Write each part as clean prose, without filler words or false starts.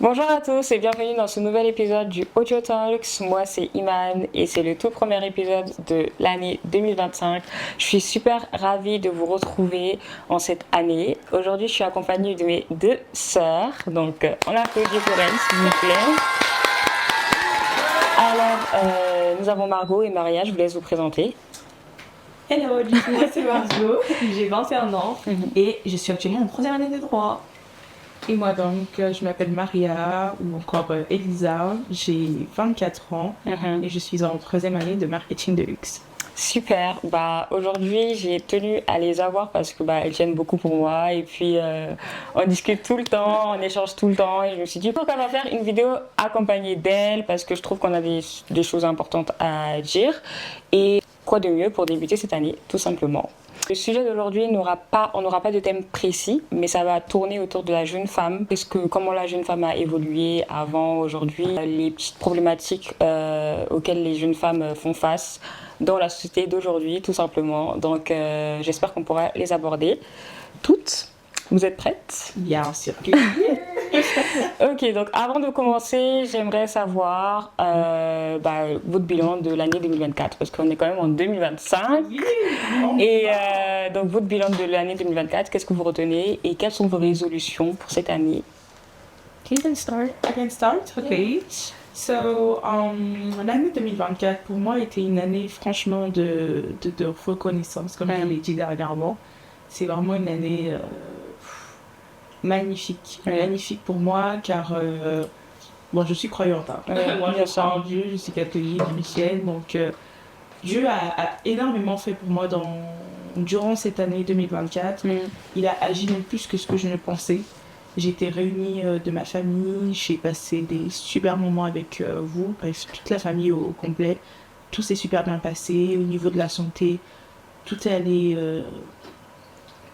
Bonjour à tous et bienvenue dans ce nouvel épisode du Audio Talks. Moi c'est Iman et c'est le tout premier épisode de l'année 2025. Je suis super ravie de vous retrouver en cette année. Aujourd'hui je suis accompagnée de mes deux sœurs. Donc on applaudit pour elles s'il vous plaît. Alors nous avons Margot et Maria, je vous laisse vous présenter. Hello, du coup, moi c'est Margot, j'ai 21 ans et je suis actuellement en troisième année de droit. Et moi donc, je m'appelle Maria ou encore Elisa, j'ai 24 ans et je suis en troisième année de marketing de luxe. Super, aujourd'hui j'ai tenu à les avoir parce que elles tiennent beaucoup pour moi et puis on discute tout le temps, on échange tout le temps et je me suis dit pourquoi pas faire une vidéo accompagnée d'elles parce que je trouve qu'on a des choses importantes à dire et quoi de mieux pour débuter cette année tout simplement. Le sujet d'aujourd'hui on n'aura pas de thème précis, mais ça va tourner autour de la jeune femme. Comment la jeune femme a évolué avant, aujourd'hui, les petites problématiques auxquelles les jeunes femmes font face dans la société d'aujourd'hui, tout simplement. Donc, j'espère qu'on pourra les aborder toutes. Vous êtes prêtes? Bien sûr. Ok, donc avant de commencer, j'aimerais savoir votre bilan de l'année 2024, parce qu'on est quand même en 2025. Et donc, votre bilan de l'année 2024, qu'est-ce que vous retenez et quelles sont vos résolutions pour cette année? I can start, ok. Yeah. So, l'année 2024 pour moi était une année franchement de reconnaissance, comme je l'ai dit dernièrement. C'est vraiment une année magnifique pour moi car je suis croyante. Moi je crois en Dieu, je suis catholique, chrétienne, donc Dieu a énormément fait pour moi durant cette année 2024. Il a agi même plus que ce que je ne pensais. J'ai été réunie de ma famille, j'ai passé des super moments avec vous, bref, toute la famille au complet. Tout s'est super bien passé au niveau de la santé. Tout est allé...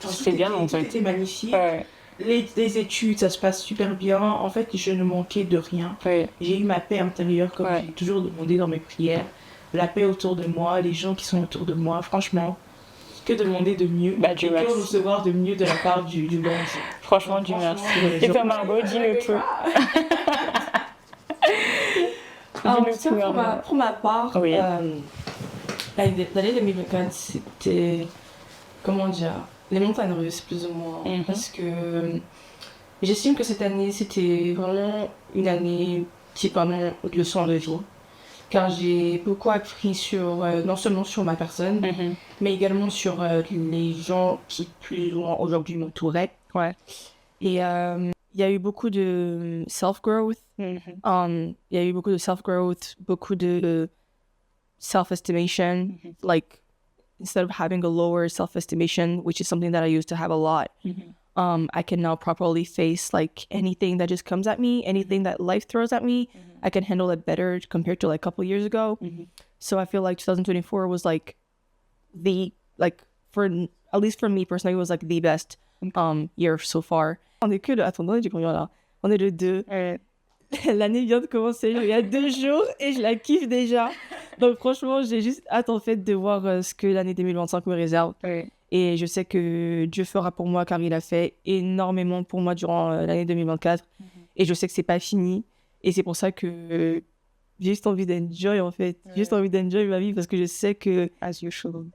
C'était bien en fait. Tout était magnifique. Ouais. Les études, ça se passe super bien. En fait, je ne manquais de rien. Ouais. J'ai eu ma paix intérieure, comme j'ai toujours demandé dans mes prières. La paix autour de moi, les gens qui sont autour de moi. Franchement, que demander de mieux? Dieu que merci. Recevoir de mieux de la part du bon Dieu. Franchement, Dieu merci. Et toi, Margot, dis-nous tout. Pour ma part, oui. l'année 2024, c'était... Comment dire? Les montagnes russes, plus ou moins. Parce que j'estime que cette année, c'était vraiment une année qui est vraiment une leçon de vie. Car j'ai beaucoup appris non seulement sur ma personne, mais également sur les gens qui, plus ou moins aujourd'hui, m'entouraient. Ouais. Et il y a eu beaucoup de self-growth. Il y a eu beaucoup de self-growth, beaucoup de self-estimation. Like, instead of having a lower self-estimation, which is something that I used to have a lot, I can now properly face like anything that just comes at me, anything that life throws at me. I can handle it better compared to like a couple years ago. So I feel like 2024 was like at least for me personally, was like the best year so far. On est que le... Attends, j'ai combien là? On est le 2. L'année vient de commencer, il y a 2 jours et je la kiffe déjà. Donc franchement, j'ai juste hâte en fait de voir ce que l'année 2025 me réserve. Et je sais que Dieu fera pour moi car il a fait énormément pour moi durant l'année 2024. Et je sais que c'est pas fini. Et c'est pour ça que j'ai juste envie d'enjoy en fait. J'ai juste envie d'enjoy ma vie parce que je sais que... As usual.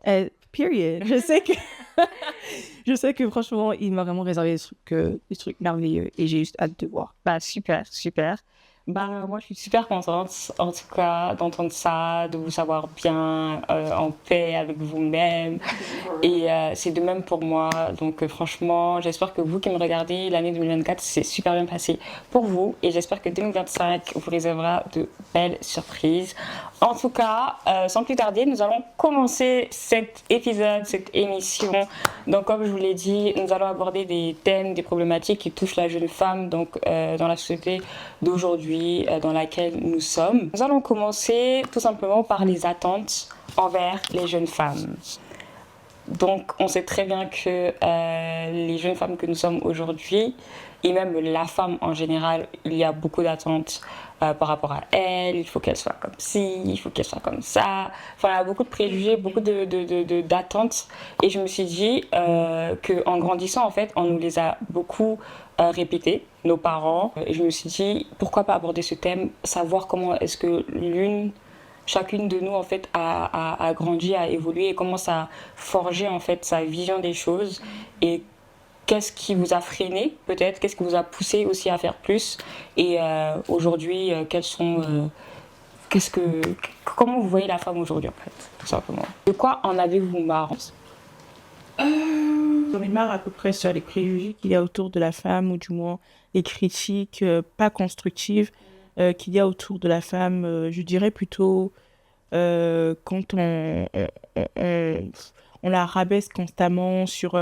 Period. Je sais que franchement, il m'a vraiment réservé des trucs merveilleux et j'ai juste hâte de voir. Super, super. Moi, je suis super contente, en tout cas, d'entendre ça, de vous savoir bien en paix avec vous-même. Et c'est de même pour moi. Donc, franchement, j'espère que vous qui me regardez, l'année 2024 s'est super bien passée pour vous. Et j'espère que 2025 vous réservera de belles surprises. En tout cas, sans plus tarder, nous allons commencer cet épisode, cette émission. Donc, comme je vous l'ai dit, nous allons aborder des thèmes, des problématiques qui touchent la jeune femme donc, dans la société d'aujourd'hui, dans laquelle nous sommes. Nous allons commencer tout simplement par les attentes envers les jeunes femmes. Donc, on sait très bien que les jeunes femmes que nous sommes aujourd'hui, et même la femme en général, il y a beaucoup d'attentes par rapport à elle. Il faut qu'elle soit comme ci, il faut qu'elle soit comme ça. Enfin, il y a beaucoup de préjugés, beaucoup d'attentes. Et je me suis dit qu'en grandissant, en fait, on nous les a beaucoup répétés, nos parents. Et je me suis dit, pourquoi pas aborder ce thème, savoir comment est-ce que chacune de nous en fait a grandi, a évolué et commence à forger en fait sa vision des choses et qu'est-ce qui vous a freiné peut-être, qu'est-ce qui vous a poussé aussi à faire plus et aujourd'hui quels sont comment vous voyez la femme aujourd'hui en fait tout simplement. De quoi en avez-vous marre? J'en ai marre à peu près sur les préjugés qu'il y a autour de la femme, ou du moins les critiques pas constructives qu'il y a autour de la femme. Je dirais plutôt quand on la rabaisse constamment sur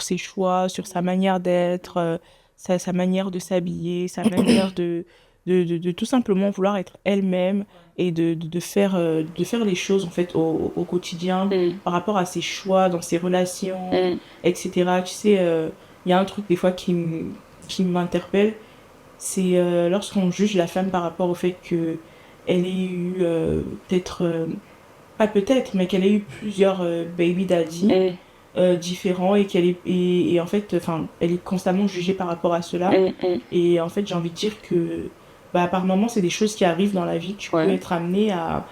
ses choix, sur sa manière d'être, sa manière de s'habiller, sa manière de tout simplement vouloir être elle-même et de faire les choses en fait au quotidien par rapport à ses choix, dans ses relations, etc. Tu sais, il y a un truc des fois qui m'interpelle, c'est lorsqu'on juge la femme par rapport au fait que elle ait eu peut-être, pas peut-être, mais qu'elle ait eu plusieurs baby daddy différents et et en fait, enfin, elle est constamment jugée par rapport à cela. Et en fait, j'ai envie de dire que bah, par moments, c'est des choses qui arrivent dans la vie. Tu peux être amené à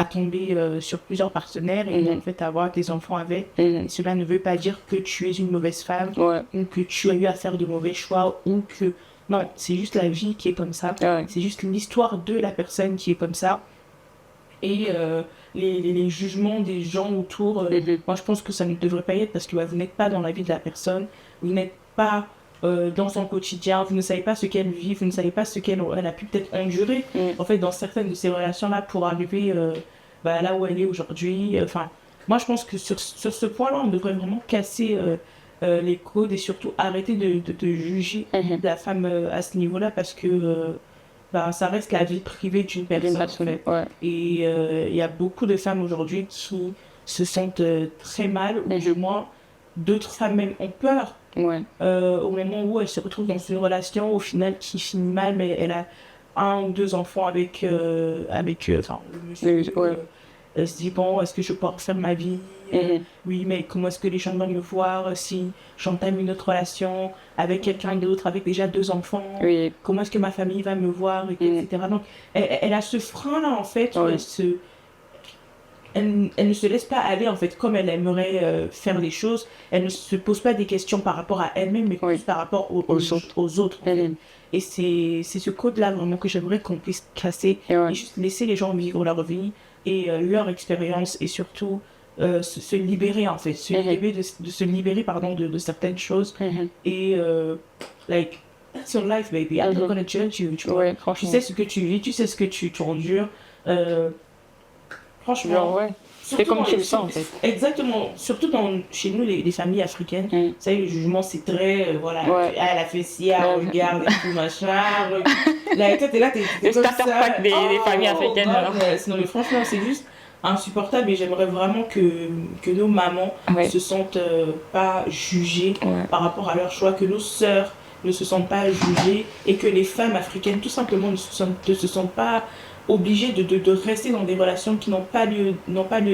tomber sur plusieurs partenaires et en fait avoir des enfants avec. Et cela ne veut pas dire que tu es une mauvaise femme ou que tu as eu à faire de mauvais choix ou que... Non, c'est juste la vie qui est comme ça. C'est juste l'histoire de la personne qui est comme ça. Et les jugements des gens autour, moi je pense que ça ne devrait pas y être parce que vous n'êtes pas dans la vie de la personne, vous n'êtes pas dans son quotidien, vous ne savez pas ce qu'elle vit, vous ne savez pas ce qu'elle a pu peut-être endurer en fait dans certaines de ces relations-là pour arriver là où elle est aujourd'hui. Enfin, moi je pense que sur ce point-là, on devrait vraiment casser les codes et surtout arrêter de juger la femme à ce niveau-là parce que ça reste la vie privée d'une personne. Et il y a beaucoup de femmes aujourd'hui qui se sentent très mal, ou du moins d'autres femmes même ont peur au moment où elles se retrouvent dans une relation au final qui finit mal, mais elle a un ou deux enfants avec le monsieur. Elle se dit, bon, est-ce que je peux refaire ma vie? Oui, mais comment est-ce que les gens vont me voir si j'entame une autre relation avec quelqu'un d'autre, avec déjà deux enfants? Comment est-ce que ma famille va me voir, etc. Donc, elle a ce frein-là, en fait, où elle ne se laisse pas aller, en fait, comme elle aimerait faire les choses. Elle ne se pose pas des questions par rapport à elle-même, mais plus par rapport aux autres. Et c'est ce code-là, vraiment, que j'aimerais qu'on puisse casser et juste laisser les gens vivre leur vie et leur expérience et surtout se libérer en fait, se libérer pardon de certaines choses et like that's your life baby, I'm not gonna judge you, tu vois. Tu sais ce que tu vis, tu sais ce que tu endures, franchement c'est comme tu le sens en fait. Exactement, surtout chez nous les familles africaines, vous savez, le jugement c'est très elle a fait ci, elle regarde et tout machin, là toi t'es là, t'es comme ça, pas des familles africaines alors. Non mais franchement c'est juste insupportable et j'aimerais vraiment que nos mamans se sentent pas jugées par rapport à leur choix, que nos sœurs ne se sentent pas jugées et que les femmes africaines tout simplement ne se sentent pas obligées de rester dans des relations qui n'ont pas lieu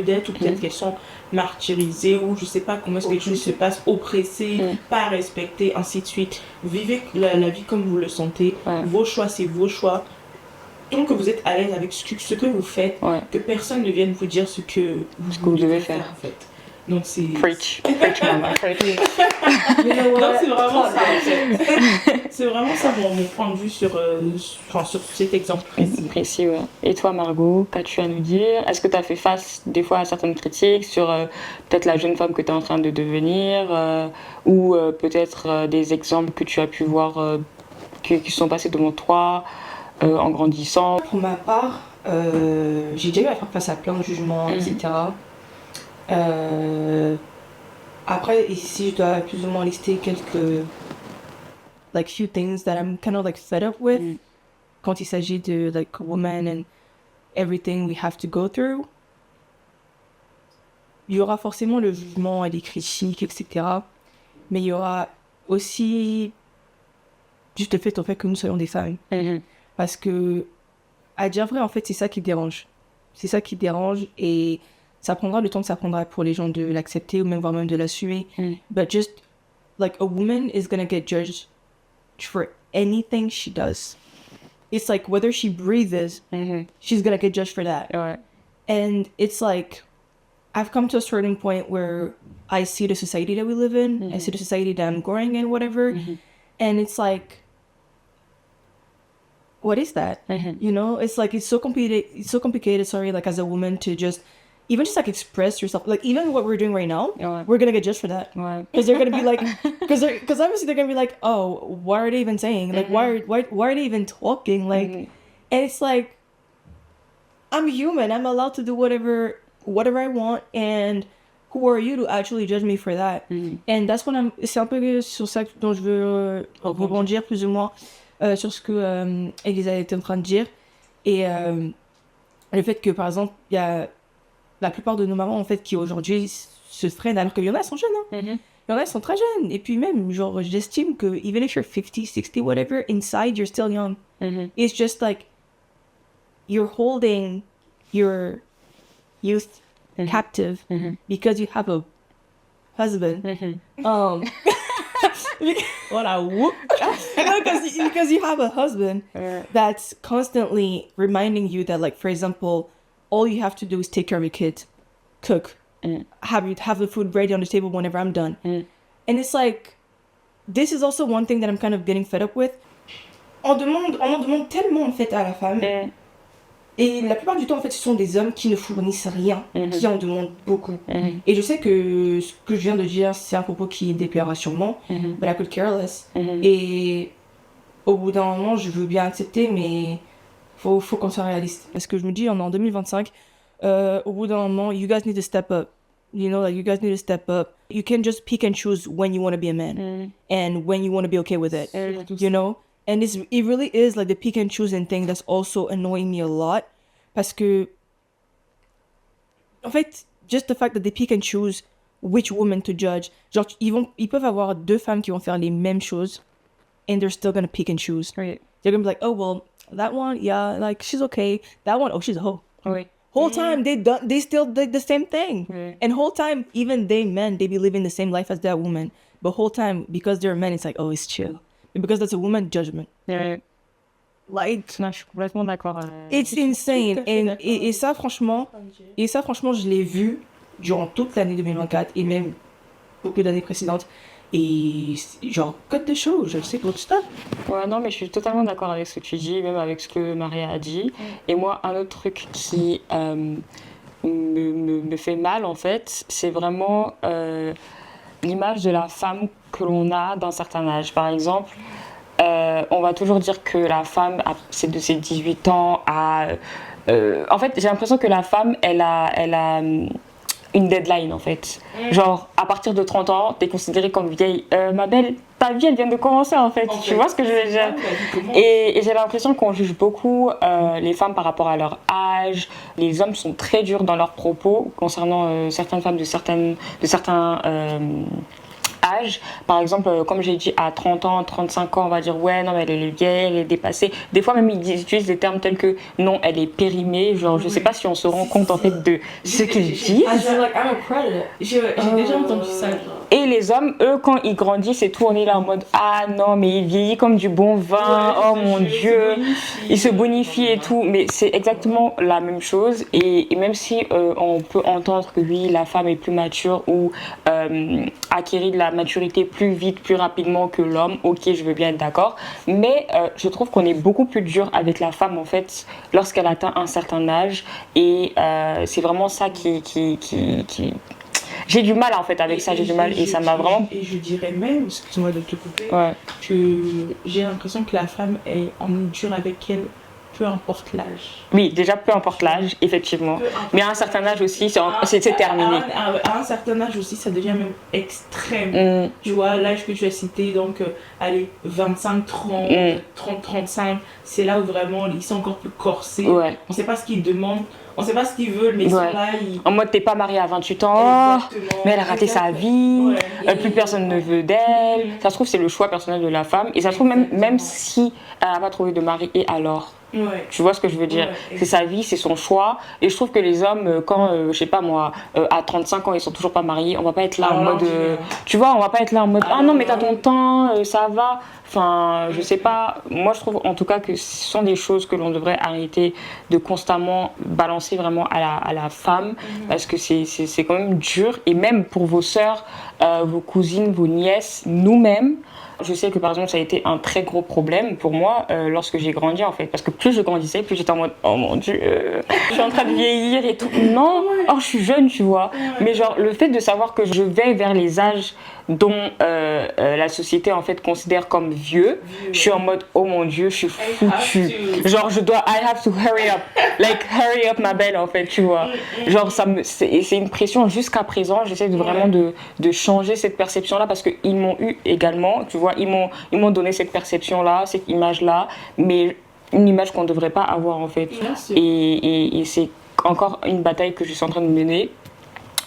d'être, ou peut-être qu'elles sont martyrisées, ou je sais pas comment est-ce que les choses se passent, oppressées, pas respectées, ainsi de suite. Vivez la vie comme vous le sentez, vos choix c'est vos choix. Tant que vous êtes à l'aise avec ce que vous faites, que personne ne vienne vous dire ce que vous devez faire en fait. Donc c'est... Preach mama, preach. Non, c'est vraiment ça en fait. C'est vraiment ça mon point de vue sur cet exemple précis. Et toi Margot, qu'as-tu à nous dire? Est-ce que tu as fait face des fois à certaines critiques sur peut-être la jeune femme que tu es en train de devenir ou peut-être des exemples que tu as pu voir qui sont passés devant toi en grandissant? Pour ma part, j'ai déjà eu à faire face à plein de jugements, etc. Après, ici, je dois plus ou moins lister quelques few things that I'm kind of fed up with quand il s'agit de woman and everything we have to go through. il y aura forcément le jugement et les critiques, etc. Mais il y aura aussi juste le fait, en fait que nous soyons des femmes. Parce que, à dire vrai, en fait, c'est ça qui dérange. C'est ça qui dérange et ça prendra le temps que ça prendra pour les gens de l'accepter ou même voire même de l'assumer. But just, like, a woman is gonna get judged for anything she does. It's like, whether she breathes, she's gonna get judged for that. Ouais. And it's like, I've come to a certain point where I see the society that we live in, I see the society that I'm growing in, whatever, and it's like, what is that? You know, it's like, it's so complicated, sorry, like as a woman to just, even just like express yourself, like even what we're doing right now, we're gonna get judged for that. Because they're gonna be like, because obviously they're gonna be like, oh, what are they even saying? Like, why are they even talking? Like, and it's like, I'm human. I'm allowed to do whatever I want, and who are you to actually judge me for that? And that's what c'est un peu sur ça dont je veux rebondir plus ou moins sur ce que Elisa était en train de dire, et le fait que par exemple il y a la plupart de nos mamans en fait qui aujourd'hui se freinent alors qu'il y en a qui sont jeunes, hein. Il y en a qui sont très jeunes, et puis même genre j'estime que even if you're 50, 60, whatever, inside you're still young. It's just like you're holding your youth captive because you have a husband. What a whoop. Because you have a husband that's constantly reminding you that, like, for example, all you have to do is take care of your kids, cook, have the food ready on the table whenever I'm done. And it's like, this is also one thing that I'm kind of getting fed up with. On en demande tellement en fait à la femme. Et la plupart du temps, en fait, ce sont des hommes qui ne fournissent rien, qui en demandent beaucoup. Et je sais que ce que je viens de dire, c'est un propos qui déplaira sûrement, but I could care less. Et au bout d'un moment, je veux bien accepter, mais faut qu'on soit réaliste. Parce que je me dis, on est en 2025, au bout d'un moment, you guys need to step up. You know, like, you guys need to step up. You can't just pick and choose when you want to be a man and when you want to be okay with it, you know? And it really is like the pick and choosing thing that's also annoying me a lot. Parce que, en fait, just the fact that they pick and choose which woman to judge. Genre, ils peuvent avoir deux femmes qui vont faire les mêmes choses, and they're still gonna pick and choose. Oui. They're gonna be like, oh, well, that one, yeah, like, she's okay. That one, oh, she's a hoe. Oui. Whole time, they still did the same thing. Oui. And whole time, even men, they be living the same life as that woman. But whole time, because they're men, it's like, oh, it's chill. And because that's a woman, judgment. Oui. Like, Non, je suis complètement d'accord. it's insane. Et ça, franchement, je l'ai vu durant toute l'année 2024 et même beaucoup d'années précédentes. Et genre, cut the show, je sais pour ça. Ouais, non, mais je suis totalement d'accord avec ce que tu dis, même avec ce que Maria a dit. Et moi, un autre truc qui me fait mal, en fait, c'est vraiment l'image de la femme que l'on a d'un certain âge. Par exemple, on va toujours dire que la femme, c'est de ses 18 ans à... en fait, j'ai l'impression que la femme, elle a une deadline, en fait. Genre, à partir de 30 ans, t'es considérée comme vieille. Ma belle, ta vie, elle vient de commencer, en fait. Tu vois ce que je veux dire? Et j'ai l'impression qu'on juge beaucoup les femmes par rapport à leur âge. Les hommes sont très durs dans leurs propos concernant certaines femmes de certains âge. Par exemple, comme j'ai dit, à 30 ans, 35 ans, on va dire ouais, non, mais elle est vieille, elle est dépassée. Des fois, même, ils utilisent des termes tels que non, elle est périmée. Genre, je sais pas si on se rend compte en fait de ce qu'ils disent. J'ai déjà entendu ça. Et les hommes, eux, quand ils grandissent et tout, on est là en mode ah non, mais il vieillit comme du bon vin, oh mon Dieu, il se bonifie et tout. Mais c'est exactement la même chose. Et même si on peut entendre que oui, la femme est plus mature ou acquérir de la maturité plus vite, plus rapidement que l'homme, ok, je veux bien être d'accord. Mais je trouve qu'on est beaucoup plus dur avec la femme en fait lorsqu'elle atteint un certain âge. Et c'est vraiment ça qui j'ai du mal en fait avec ça, j'ai du mal et ça m'a vraiment... Et je dirais même, excuse-moi de te couper, Ouais. que j'ai l'impression que la femme est en dure avec elle, peu importe l'âge. Oui, déjà peu importe l'âge, effectivement. Mais à un certain âge aussi, c'est terminé. À un certain âge aussi, ça devient même extrême. Tu vois, l'âge que tu as cité, donc, allez, 25, 30, 30, 35, c'est là où vraiment ils sont encore plus corsés. Ouais. On ne sait pas ce qu'ils demandent. on sait pas ce qu'ils veulent, mais ils sont Ouais. là, ils... En mode, t'es pas mariée à 28 ans, oh, Exactement. mais elle a raté sa vie, Ouais. plus personne ne veut d'elle. Ça se trouve, c'est le choix personnel de la femme. Et ça se trouve, même Exactement. si elle n'a pas trouvé de mari, et alors? Ouais. Tu vois ce que je veux dire? Ouais, C'est sa vie, c'est son choix. Et je trouve que les hommes, quand, je sais pas moi, à 35 ans, ils sont toujours pas mariés, on va pas être là en Alors, mode. on dit, Tu vois, on va pas être là en mode. Ah Alors, non, mais t'as ton non. temps, ça va. Enfin, je sais pas. Moi, je trouve en tout cas que ce sont des choses que l'on devrait arrêter de constamment balancer vraiment à la femme. Parce que c'est quand même dur. Et même pour vos sœurs, vos cousines, vos nièces, nous-mêmes. Je sais que par exemple ça a été un très gros problème pour moi lorsque j'ai grandi en fait, parce que plus je grandissais, plus j'étais en mode oh mon dieu, je suis en train de vieillir et tout. Non, oh je suis jeune tu vois, mais genre le fait de savoir que je vais vers les âges dont la société en fait considère comme vieux, je suis en mode oh mon dieu, je suis foutue. Genre je dois, I have to hurry up, like hurry up ma belle en fait, tu vois. Genre c'est une pression jusqu'à présent. J'essaie de vraiment de changer cette perception là parce que ils m'ont eu également, tu vois, ils m'ont donné cette perception là, cette image là, mais une image qu'on ne devrait pas avoir en fait. Bien sûr. Et c'est encore une bataille que je suis en train de mener.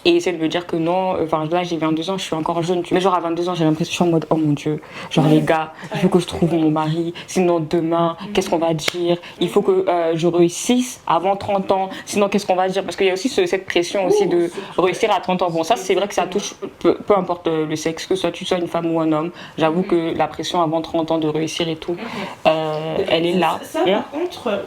Et essayer de me dire que non, enfin là j'ai 22 ans, je suis encore jeune. Mais genre à 22 ans, j'ai l'impression, je suis en mode oh mon dieu, genre les gars, il faut que je trouve mon mari, sinon demain, qu'est-ce qu'on va dire? Il faut que je réussisse avant 30 ans, sinon qu'est-ce qu'on va dire? Parce qu'il y a aussi cette pression aussi de réussir à 30 ans. Bon, ça c'est vrai que ça touche, peu importe le sexe, que tu sois une femme ou un homme. J'avoue que la pression avant 30 ans de réussir et tout, elle est là. Ça, par contre,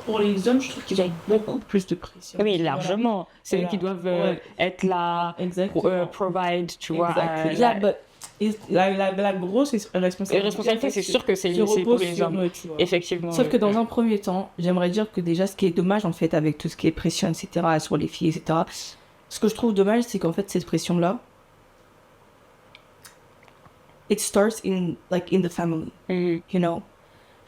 pour les hommes, je trouve qu'ils ont beaucoup plus de pression. Oui, largement. C'est eux Voilà. qui doivent Ouais. être là, Exactement. provide, tu vois. Exactly. la- Yeah, but la grosse responsabilité. Les responsabilités, c'est sûr que c'est se pour repose les sur hommes. eux, tu vois. Effectivement. Sauf que dans un premier temps, j'aimerais dire que déjà, ce qui est dommage, en fait, avec tout ce qui est pression, etc., sur les filles, etc., ce que je trouve dommage, c'est qu'en fait, cette pression-là, it starts in the family, Mhm. you know?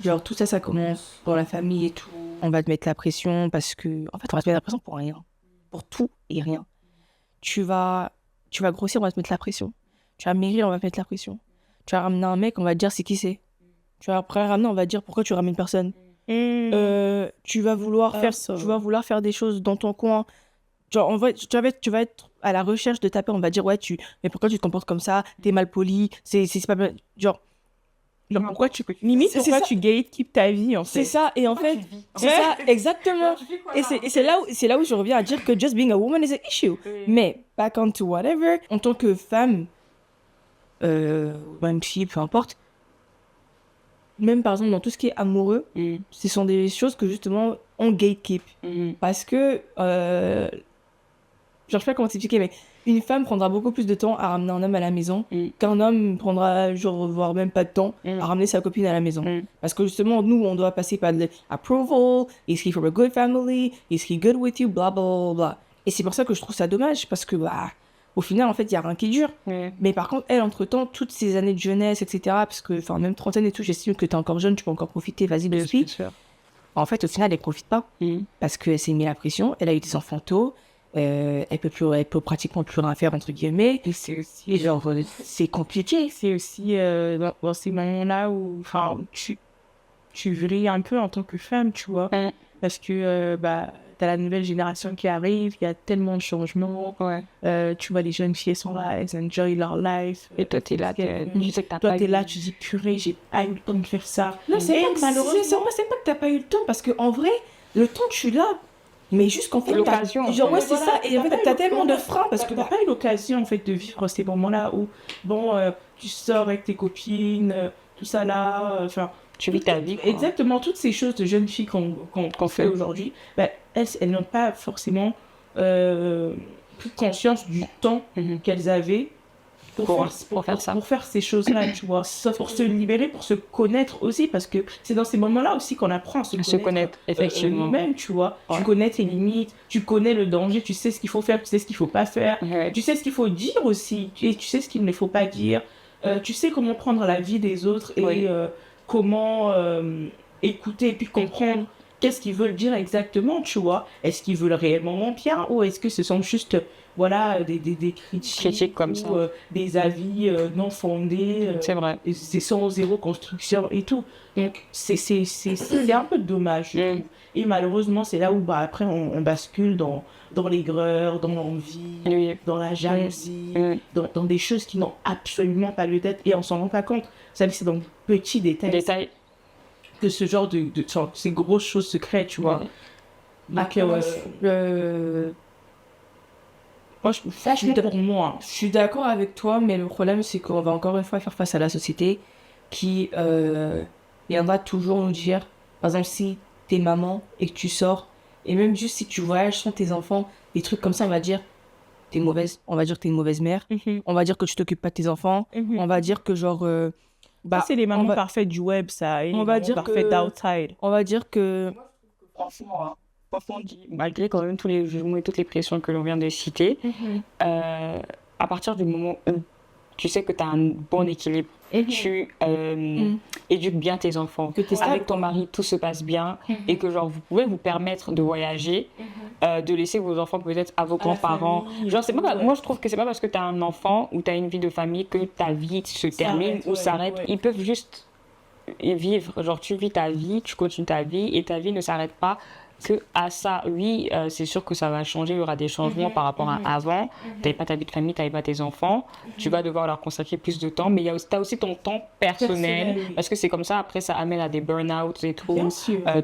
Genre, tout ça, ça commence dans la famille et tout. On va te mettre la pression parce que... En fait, on va te mettre la pression pour rien. Pour tout et rien. Tu vas grossir, on va te mettre la pression. Tu vas maigrir, on va te mettre la pression. Tu vas ramener un mec, on va te dire c'est qui c'est. Tu vas après ramener, on va te dire pourquoi tu ramènes personne. Tu vas vouloir faire des choses dans ton coin. Genre, en vrai, tu vas être à la recherche de taper, on va dire, ouais, mais pourquoi tu te comportes comme ça? T'es mal poli, c'est pas bien. Genre, Pourquoi tu gatekeep ta vie, en fait. c'est ça, et en fait, c'est ça, exactement. Et c'est là où je reviens à dire que just being a woman is an issue. Mais, back on to whatever, en tant que femme, même fille, peu importe, même par exemple dans tout ce qui est amoureux, ce sont des choses que justement on gatekeep. Parce que, genre, je sais pas comment t'expliquer, mais une femme prendra beaucoup plus de temps à ramener un homme à la maison qu'un homme prendra, genre, voire même pas de temps à ramener sa copine à la maison. Parce que justement, nous, on doit passer par de l'approval, is he from a good family, is he good with you, bla bla bla bla. Et c'est pour ça que je trouve ça dommage, parce que, bah, au final, en fait, il y a rien qui dure. Mais par contre, elle, entre-temps, toutes ces années de jeunesse, etc., parce que, enfin, même trentaine et tout, j'estime que t'es encore jeune, tu peux encore profiter, vas-y, de suite. En fait, au final, elle profite pas. Parce qu'elle s'est mis la pression, elle a eu des enfants tôt, elle peut pratiquement plus rien faire, entre guillemets. Et c'est aussi, Et genre, c'est compliqué. c'est aussi dans ces moments-là où, enfin, tu vrilles un peu en tant que femme, tu vois. Parce que, t'as la nouvelle génération qui arrive, il y a tellement de changements. Tu vois, les jeunes filles sont là, elles enjoy leur life. Et toi, t'es là, tu sais que t'as Toi, pas t'es eu- là, tu dis, purée, j'ai pas eu le temps de faire ça. Non, c'est Et pas que malheureusement, c'est pas que t'as pas eu le temps, parce que en vrai, le temps, tu l'as. Mais juste qu'en fait, L'occasion. genre, ouais, c'est Voilà, ça. Et en fait, t'as tellement de freins, parce que, t'as pas eu l'occasion en fait de vivre ces moments-là où bon tu sors avec tes copines, tout ça là, enfin Tu vis ta vie. quoi. exactement toutes ces choses de jeunes filles qu'on fait aujourd'hui, elles n'ont pas forcément pris conscience du temps qu'elles avaient Pour faire ça. pour faire ces choses-là, tu vois, pour se libérer, pour se connaître aussi, parce que c'est dans ces moments-là aussi qu'on apprend à Se connaître, effectivement. nous-mêmes, tu vois. Ouais. Tu connais tes limites, tu connais le danger, tu sais ce qu'il faut faire, tu sais ce qu'il faut pas faire, Ouais. tu sais ce qu'il faut dire aussi, et tu sais ce qu'il ne faut pas dire, tu sais comment prendre la vie des autres et Oui. comment écouter et puis comprendre qu'est-ce qu'ils veulent dire exactement, tu vois. Est-ce qu'ils veulent réellement mon bien ou est-ce que ce sont juste, voilà, des Critiques comme ça. des avis non fondés, C'est vrai. et c'est sans zéro construction et tout. Donc, c'est un peu dommage, je trouve. Et malheureusement, c'est là où, bah, après, on bascule dans l'aigreur, dans l'envie, Oui. dans la jalousie, dans des choses qui n'ont absolument pas lieu d'être et on s'en rend pas compte. Vous savez, c'est dans les petits détails que ce genre ces grosses choses se créent, tu vois. Donc, moi, pour moi. Je suis d'accord avec toi, mais le problème, c'est qu'on va encore une fois faire face à la société qui viendra toujours nous dire, par exemple, si t'es maman et que tu sors, et même juste si tu voyages sans tes enfants, des trucs comme ça, on va dire, t'es mauvaise. On va dire que t'es une mauvaise mère. On va dire que tu t'occupes pas de tes enfants. On va dire que genre... Ça, c'est les mamans parfaites du web, ça. Et on va dire parfaites d'outside. On va dire que... Franchement, malgré quand même tous les jugements et toutes les pressions que l'on vient de citer, à partir du moment où tu sais que tu as un bon équilibre, tu éduques bien tes enfants, avec ton mari tout se passe bien et que genre vous pouvez vous permettre de voyager, de laisser vos enfants peut-être à vos grands-parents. Genre c'est pas, moi je trouve que c'est pas parce que tu as un enfant ou tu as une vie de famille que ta vie se termine ou s'arrête. Ils peuvent juste vivre, genre tu vis ta vie, tu continues ta vie et ta vie ne s'arrête pas que à ça. Oui, c'est sûr que ça va changer, il y aura des changements par rapport à avant. T'avais pas ta vie de famille, t'avais pas tes enfants, tu vas devoir leur consacrer plus de temps, mais t'as aussi ton temps personnel, parce que c'est comme ça, après ça amène à des burn-out et tout,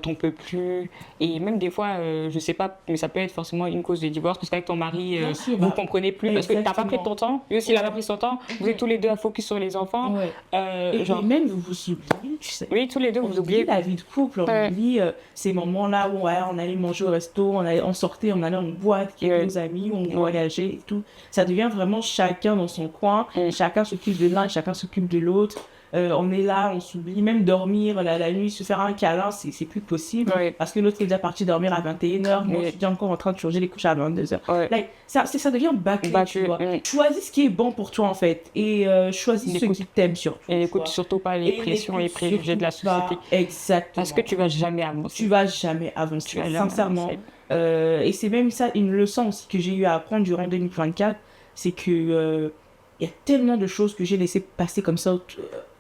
t'en peux plus, et même des fois, je sais pas, mais ça peut être forcément une cause de divorce, parce qu'avec ton mari, vous comprenez plus, parce que t'as pas pris ton temps, lui aussi il a pas pris son temps, vous êtes tous les deux à focus sur les enfants, et même vous vous oubliez, tu sais. Oui, tous les deux vous oubliez la vie de couple, on oublie ces moments-là où on allait manger au resto, on sortait, on allait en boîte avec nos amis, on voyageait et tout. Ça devient vraiment chacun dans son coin, chacun s'occupe de l'un, chacun s'occupe de l'autre. On est là, on s'oublie, même dormir la nuit, se faire un câlin, c'est plus possible. Parce que l'autre est déjà parti dormir à 21h, moi je suis encore en train de changer les couches à 22h. Là, ça devient bâclé, tu vois. Choisis ce qui est bon pour toi en fait, et choisis ceux qui t'aiment surtout. Et n'écoute surtout pas les pressions et les préjugés de la société. Exactement. Parce que tu vas jamais avancer. Tu vas jamais avancer, sincèrement. Et c'est même ça, une leçon aussi que j'ai eu à apprendre durant 2024, c'est que il y a tellement de choses que j'ai laissé passer comme ça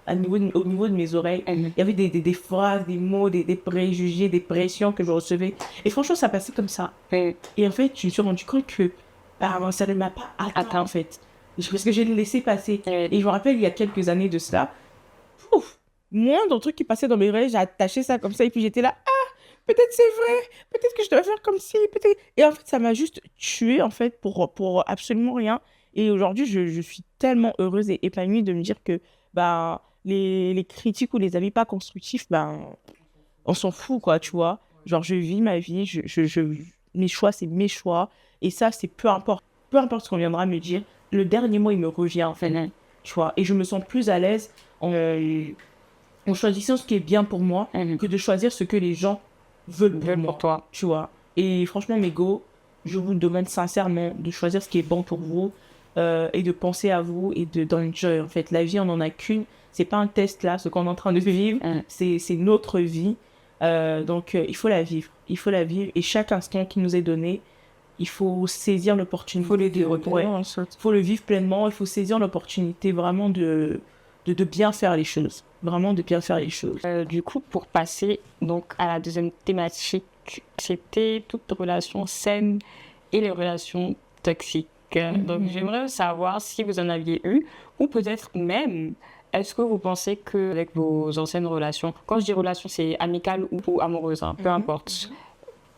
au niveau de mes oreilles. Il y avait des phrases, des mots, des préjugés, des pressions que je recevais. Et franchement, ça passait comme ça. Et en fait, je me suis rendu compte que ça ne m'a pas atteint, en fait. Parce que j'ai laissé passer. Et je me rappelle, il y a quelques années de cela, moindre truc qui passait dans mes oreilles, j'ai attaché ça comme ça. Et puis j'étais là, peut-être c'est vrai, peut-être que je dois faire comme ci, peut-être... Et en fait, ça m'a juste tuée, en fait, pour absolument rien. Et aujourd'hui, je suis tellement heureuse et épanouie de me dire que les critiques ou les avis pas constructifs, on s'en fout, quoi, tu vois. Genre, je vis ma vie, mes choix, c'est mes choix. Et ça, c'est peu importe ce qu'on viendra me dire. Le dernier mot, il me revient, en fait, tu vois. Et je me sens plus à l'aise en choisissant ce qui est bien pour moi que de choisir ce que les gens veulent pour toi, tu vois. Et franchement, mes go, je vous demande sincèrement de choisir ce qui est bon pour vous et de penser à vous et d'enjoy. En fait, la vie, on n'en a qu'une. C'est pas un test là, ce qu'on est en train de vivre. C'est notre vie. Donc, il faut la vivre. Il faut la vivre. Et chaque instant qui nous est donné, il faut saisir l'opportunité. Il faut le vivre pleinement. Il faut saisir l'opportunité vraiment de bien faire les choses. Vraiment de bien faire les choses. Du coup, pour passer donc à la deuxième thématique, c'était toute relation saine et les relations toxiques. Donc, j'aimerais savoir si vous en aviez eu, ou peut-être même, est-ce que vous pensez qu'avec vos anciennes relations, quand je dis relation, c'est amicale ou amoureuse, peu importe,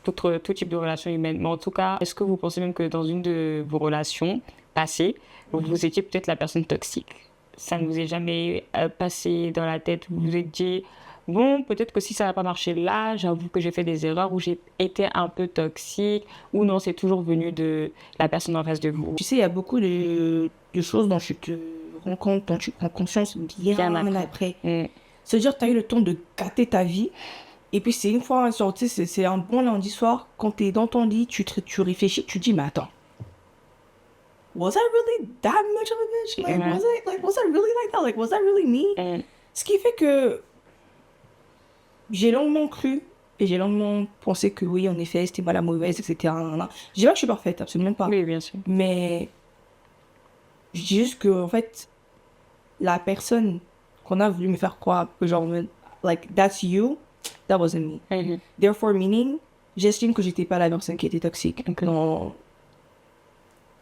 tout type de relation humaine, mais en tout cas, est-ce que vous pensez même que dans une de vos relations passées, vous étiez peut-être la personne toxique? Ça ne vous est jamais passé dans la tête, vous vous êtes dit, bon, peut-être que si ça n'a pas marché là, j'avoue que j'ai fait des erreurs, ou j'ai été un peu toxique, ou non, c'est toujours venu de la personne en face de vous. Tu sais, il y a beaucoup de choses dont tu te rends compte, dont tu prends conscience bien après. Se dire, tu as eu le temps de gâter ta vie, et puis c'est une fois sorti, c'est un bon lundi soir, quand tu es dans ton lit, tu réfléchis, tu dis, mais attends. Was I really that much of a bitch? Was I really like that? Was that really me? Ce qui fait que j'ai longuement cru Et j'ai longuement pensé que oui, en effet, c'était moi la mauvaise, etc. Je dis pas que je suis parfaite, absolument pas. Oui, bien sûr. Mais je dis juste que, en fait, la personne qu'on a voulu me faire croire que genre, like, that's you, that wasn't me. Mhm. Therefore, meaning, j'estime que j'étais pas la personne qui était toxique dans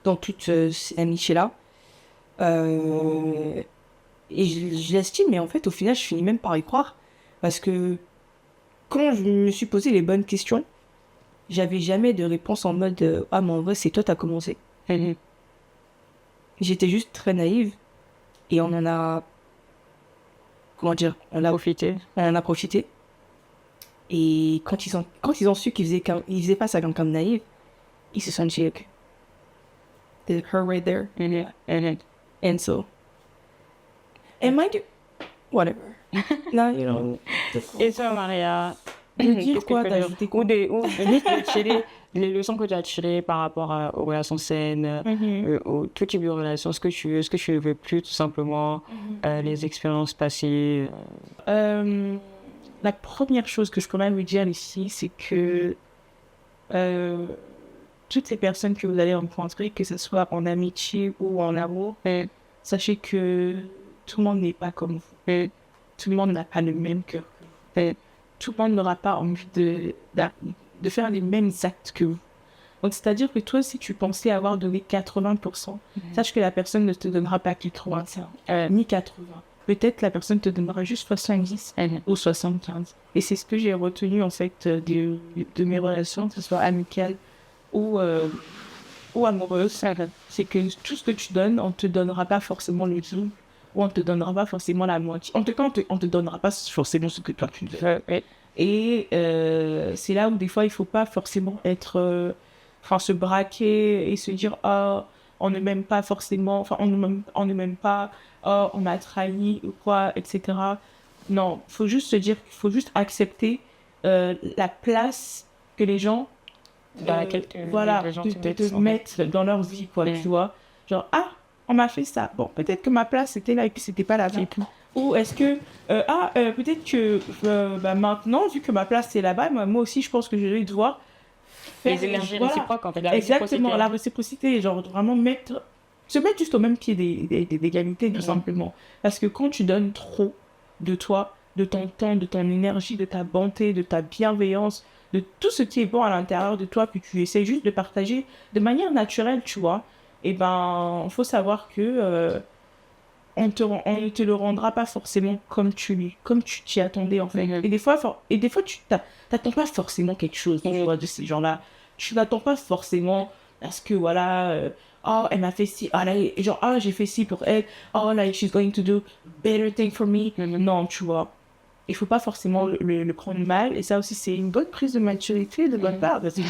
toute cette amitié-là. Et je l'estime, mais en fait, au final, je finis même par y croire. Parce que quand je me suis posé les bonnes questions, j'avais jamais de réponse en mode ah, mais en vrai, c'est toi, t'as commencé. Mhm. J'étais juste très naïve. Et on en a. Comment dire on en a profité. Et quand ils ont su qu'ils faisaient face à quelqu'un de naïf, ils se sont dit, ok. There's her right there. Mhm. Mhm. And so. And mind you, whatever. No, you know. Et toi, Maria, De dire qu'est-ce que quoi, tu peux t'as dire ajouté quoi? ou juste de tirer les leçons que tu as tirées par rapport aux relations saines, au tout type de relations, ce que tu ne veux plus, tout simplement, les expériences passées. La première chose que je peux même vous dire ici, c'est que toutes les personnes que vous allez rencontrer, que ce soit en amitié ou en amour, sachez que tout le monde n'est pas comme vous. Tout le monde n'a pas le même cœur que vous. Tout le monde n'aura pas envie de faire les mêmes actes que vous. Donc, c'est-à-dire que toi, si tu pensais avoir donné 80%, sache que la personne ne te donnera pas 85, ni 80. Peut-être la personne te donnera juste 70 ou 75. Et c'est ce que j'ai retenu, en fait, de mes relations, que ce soit amicales ou amoureuses. C'est que tout ce que tu donnes, on ne te donnera pas forcément le double, ou on ne te donnera pas forcément la moitié. En tout cas, on te donnera pas forcément ce que toi tu veux. Et c'est là où des fois, il ne faut pas forcément se braquer et se dire « Ah, on ne m'aime pas forcément, on ne m'aime pas, oh, on m'a trahi ou quoi, etc. » Non, il faut juste se dire qu'il faut juste accepter la place que les gens Dans laquelle les gens te mettent dans leur vie, quoi, tu vois. Genre, ah, on m'a fait ça. Bon, peut-être que ma place c'était là et puis c'était pas là-bas. Ou est-ce que, peut-être que maintenant, vu que ma place c'est là-bas, moi aussi je pense que je vais devoir faire les énergies réciproques, en fait. Exactement, la réciprocité, genre vraiment se mettre juste au même pied d'égalité, tout simplement. Parce que quand tu donnes trop de toi, de ton temps, de ton énergie, de ta bonté, de ta bienveillance, de tout ce qui est bon à l'intérieur de toi, que tu essaies juste de partager de manière naturelle, tu vois, et il faut savoir que on ne te le rendra pas forcément comme tu t'y attendais, en fait. Et des fois tu t'attends pas forcément quelque chose, tu vois, de ces gens-là. Tu n'attends pas forcément parce que, voilà, oh, elle m'a fait ci, j'ai fait ci pour elle, oh, like, she's going to do better thing for me. Non, tu vois. Il faut pas forcément le prendre mal. Et ça aussi, c'est une bonne prise de maturité de bonne part. Parce que,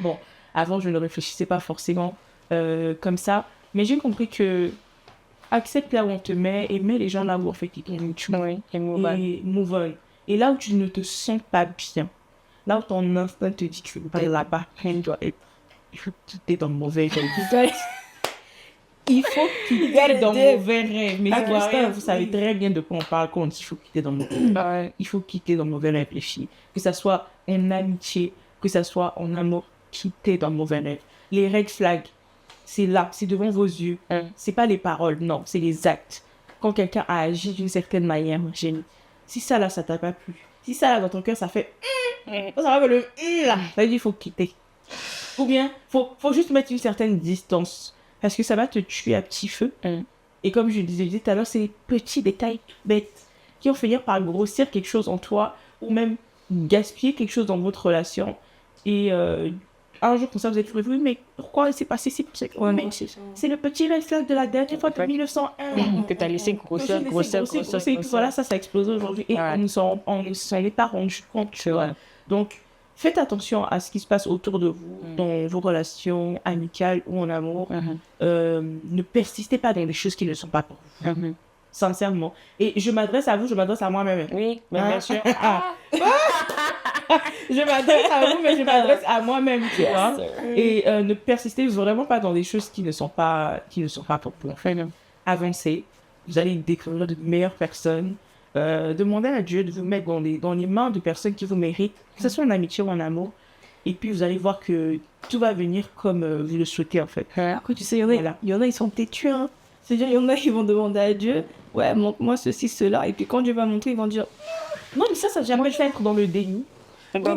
bon, avant, je ne réfléchissais pas forcément comme ça. Mais j'ai compris que accepte là où on te met et mets les gens là où, en fait, ils t'ont mis. Et move on. Et là où tu ne te sens pas bien, là où ton instinct te dit que tu ne veux pas aller là-bas, il faut quitter dans le mauvais rêve. Il faut quitter dans le mauvais rêve. Mais vous savez très bien de quoi on parle quand il faut quitter dans le mauvais rêve. Il faut quitter dans le mauvais rêve, les filles. Que ça soit en amitié, que ça soit en amour, quitter dans le mauvais rêve. Les red flags, c'est là, c'est devant vos yeux. C'est pas les paroles, non, c'est les actes. Quand quelqu'un a agi d'une certaine manière, génie. Si ça là, ça t'a pas plu. Si ça là, dans ton cœur, ça fait ça va que le là. Ça veut dire qu'il faut quitter. Ou bien, faut juste mettre une certaine distance. Parce que ça va te tuer à petit feu. Et comme je le disais tout à l'heure, c'est les petits détails bêtes qui vont finir par grossir quelque chose en toi ou même gaspiller quelque chose dans votre relation. Et un jour comme ça, vous êtes oui, mais pourquoi c'est passé si c'est le petit red flag de la dernière fois de 1901 que tu as laissé grossir. Voilà, ça a explosé aujourd'hui. Et on ne s'en est pas rendu compte. Tu vois. Donc, faites attention à ce qui se passe autour de vous, dans vos relations amicales ou en amour. Ne persistez pas dans des choses qui ne sont pas pour vous. Sincèrement. Et je m'adresse à vous, je m'adresse à moi-même. Oui, bien sûr. Je m'adresse à vous, mais je m'adresse à moi-même, tu vois. Et ne persistez vraiment pas dans des choses qui ne sont pas pour vous. Avancez. Vous allez découvrir de meilleures personnes. demandez à Dieu de vous mettre dans les mains de personnes qui vous méritent, que ce soit en amitié ou en amour. Et puis, vous allez voir que tout va venir comme vous le souhaitez, en fait. Après, tu sais, il y en a, ils sont têtus, hein. C'est-à-dire, il y en a qui vont demander à Dieu, ouais, montre-moi ceci, cela. Et puis, quand Dieu va montrer, ils vont dire, Non, mais ça j'appelle ça être dans le déni. Dans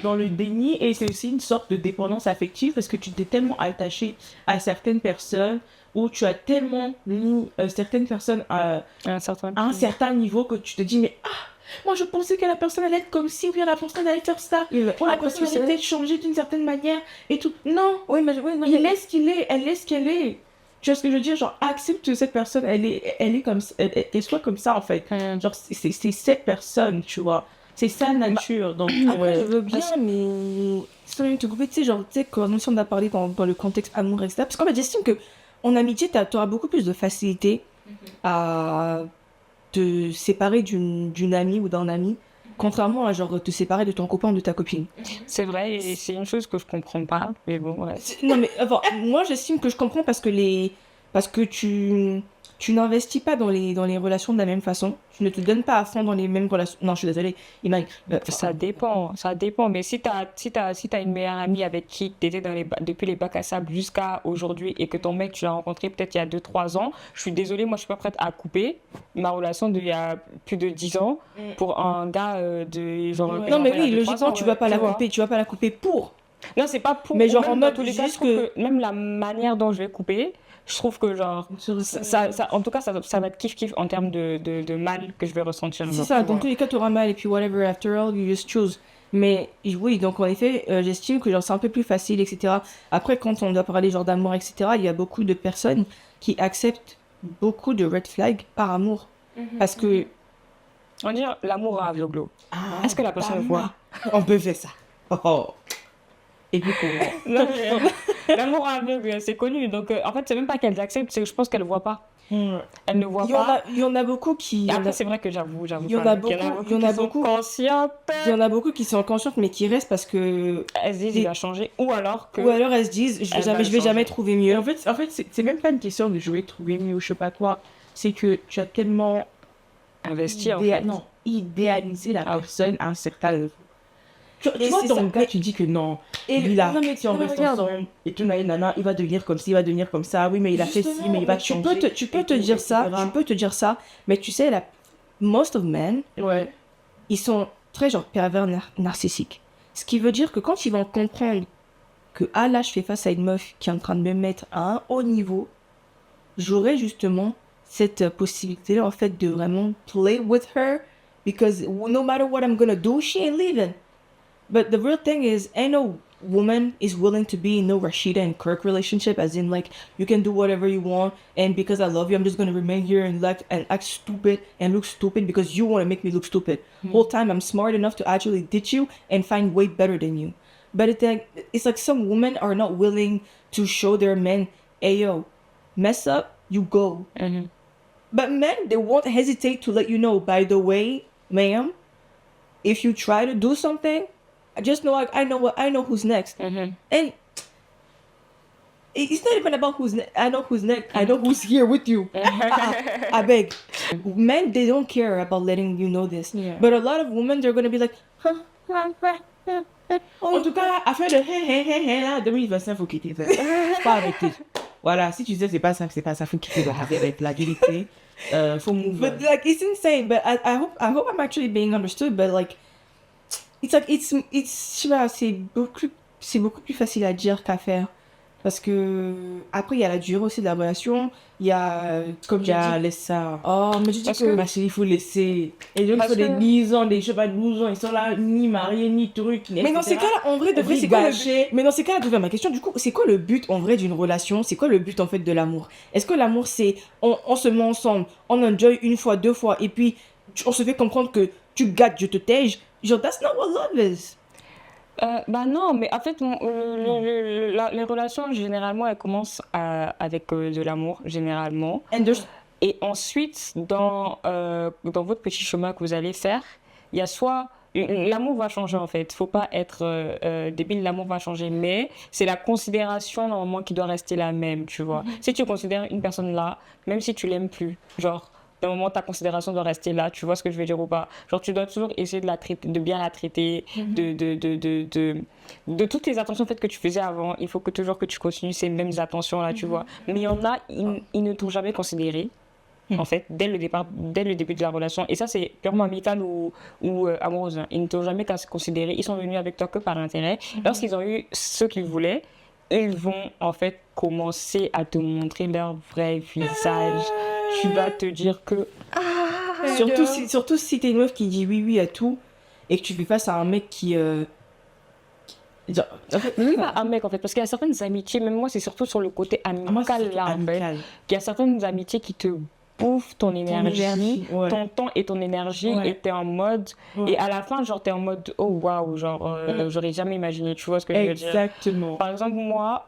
Dans le déni, et c'est aussi une sorte de dépendance affective parce que tu t'es tellement attaché à certaines personnes ou tu as tellement mis certaines personnes à un certain niveau que tu te dis, mais moi je pensais que la personne allait être comme ci ou bien la personne allait faire ça. Ou la personne allait peut-être changer d'une certaine manière et tout. Non, il est ce qu'il est, elle est ce qu'elle est. Tu vois ce que je veux dire? Genre, accepte que cette personne, elle est comme ça, elle soit comme ça en fait. Genre, c'est cette personne, tu vois. C'est sa nature. Donc, après, je veux bien, mais sans rien te couper, tu sais, genre, tu sais, comme si on a parlé dans le contexte amour, etc. Parce qu'en fait, j'estime que en amitié, tu auras beaucoup plus de facilité à te séparer d'une amie ou d'un ami, contrairement à genre te séparer de ton copain ou de ta copine. C'est vrai, et c'est une chose que je comprends pas, mais bon, ouais. Non, mais enfin, moi, j'estime que je comprends parce que tu n'investis pas dans les relations de la même façon. Tu ne te donnes pas à fond dans les mêmes relations. Non, je suis désolée. Ça dépend. Mais si t'as une meilleure amie avec qui t'étais depuis les bacs à sable jusqu'à aujourd'hui et que ton mec, tu l'as rencontré peut-être il y a 2-3 ans, je suis désolée, moi je suis pas prête à couper ma relation d'il y a plus de 10 ans pour un gars de genre. Non, mais oui, logiquement, tu vas pas la couper. Tu vas pas la couper pour. Non, c'est pas pour. Mais genre en mode tous les cas, juste je trouve que même la manière dont je vais couper, je trouve que genre en tout cas ça va être kiff en termes de mal que je vais ressentir. C'est ça, dans tous les cas tu auras mal et puis whatever, after all you just choose. Mais oui, donc en effet j'estime que genre c'est un peu plus facile, etc. Après, quand on doit parler genre d'amour, etc., il y a beaucoup de personnes qui acceptent beaucoup de red flags par amour. Parce que on dit l'amour aveugle. Est-ce que la personne le voit? On peut faire ça. Et puis Non, mais l'amour aveugle, c'est connu. Donc, en fait, c'est même pas qu'elles acceptent, c'est que je pense qu'elles ne voient pas. Elles ne voient pas. Il y en a beaucoup qui... Après, c'est vrai que j'avoue. Il y en a beaucoup conscientes. Il y en a beaucoup qui sont conscientes, mais qui restent parce que... Elles se disent, il va changer. Ou alors elles se disent, je vais jamais trouver mieux. En fait c'est même pas une question de je vais trouver mieux ou je sais pas quoi. C'est que tu as tellement... investi, en fait. Non, idéaliser la personne à un certain level. Tu vois, ton gars, tu dis que non, lui là, si on reste ensemble, et tout, nana, il va devenir comme ci, il va devenir comme ça, oui, mais il a fait ci, mais il va changer. Tu peux te dire ça, mais tu sais, most of men, ils sont très genre pervers narcissiques. Ce qui veut dire que quand ils vont comprendre que, là, je fais face à une meuf qui est en train de me mettre à un haut niveau, j'aurai justement cette possibilité-là, en fait, de vraiment play with her, because no matter what I'm gonna do, she ain't leaving. But the real thing is, ain't no woman is willing to be in no Rashida and Kirk relationship, as in like, you can do whatever you want, and because I love you, I'm just gonna remain here and act stupid and look stupid because you want to make me look stupid. Whole time I'm smart enough to actually ditch you and find way better than you. But it's like some women are not willing to show their men, hey yo, mess up, you go. But men, they won't hesitate to let you know, by the way, ma'am, if you try to do something, just know I know who's next. And it's not even about who's next. I know who's next. I know who's here with you. I beg. Men, they don't care about letting you know this. Yeah. But a lot of women, they're gonna be like, En tout cas, affaire de là, 2025, faut quitter ça. Pas arrêter. Voilà, si tu sais c'est pas ça, faut quitter avec la vérité. Faut move. But like, it's insane. But I hope I'm actually being understood. But like, it's like je sais pas, c'est beaucoup plus facile à dire qu'à faire. Parce que après, il y a la durée aussi de la relation. Il y a, comme j'ai dit, laisse ça. Oh, mais je dis que ma chérie, il faut laisser. Et les gens qui font des 10 ans, des chevaux de 12 ans, ils sont là, ni mariés, ni trucs. Mais dans ces cas-là, en vrai, de vrai, c'est quoi le but? Mais dans ces cas-là, d'ouvrir ma question, du coup, c'est quoi le but en vrai d'une relation? C'est quoi le but en fait de l'amour? Est-ce que l'amour, c'est on se met ensemble, on enjoy une fois, deux fois, et puis on se fait comprendre que tu gâtes, je te tège? Genre, that's not what love is. Bah non, mais en fait, les relations, généralement, elles commencent avec de l'amour, généralement. Et ensuite, dans votre petit chemin que vous allez faire, il y a soit... L'amour va changer, en fait. Faut pas être débile, l'amour va changer. Mais c'est la considération, normalement, qui doit rester la même, tu vois. Si tu considères une personne là, même si tu l'aimes plus, genre... d'un moment ta considération doit rester là, tu vois ce que je veux dire ou pas? Genre tu dois toujours essayer de la traiter, de bien la traiter, de toutes les attentions en fait que tu faisais avant, il faut que toujours que tu continues ces mêmes attentions là, tu vois. Mais il y en a, ils ne t'ont jamais considéré. En fait, dès le début de la relation. Et ça, c'est purement amical ou amoureuse. Hein. Ils ne t'ont jamais considéré. Ils sont venus avec toi que par intérêt. Lorsqu'ils ont eu ce qu'ils voulaient, ils vont en fait commencer à te montrer leur vrai visage. Tu vas te dire que... Surtout si t'es une meuf qui dit oui à tout et que tu fais face à un mec qui... Même pas un mec en fait, parce qu'il y a certaines amitiés, même moi c'est surtout sur le côté amical là en fait. Il y a certaines amitiés qui te bouffent ton énergie, ton temps et ton énergie, et t'es en mode, et à la fin genre t'es en mode oh waouh, genre j'aurais jamais imaginé, tu vois ce que je veux dire. Exactement. Par exemple moi,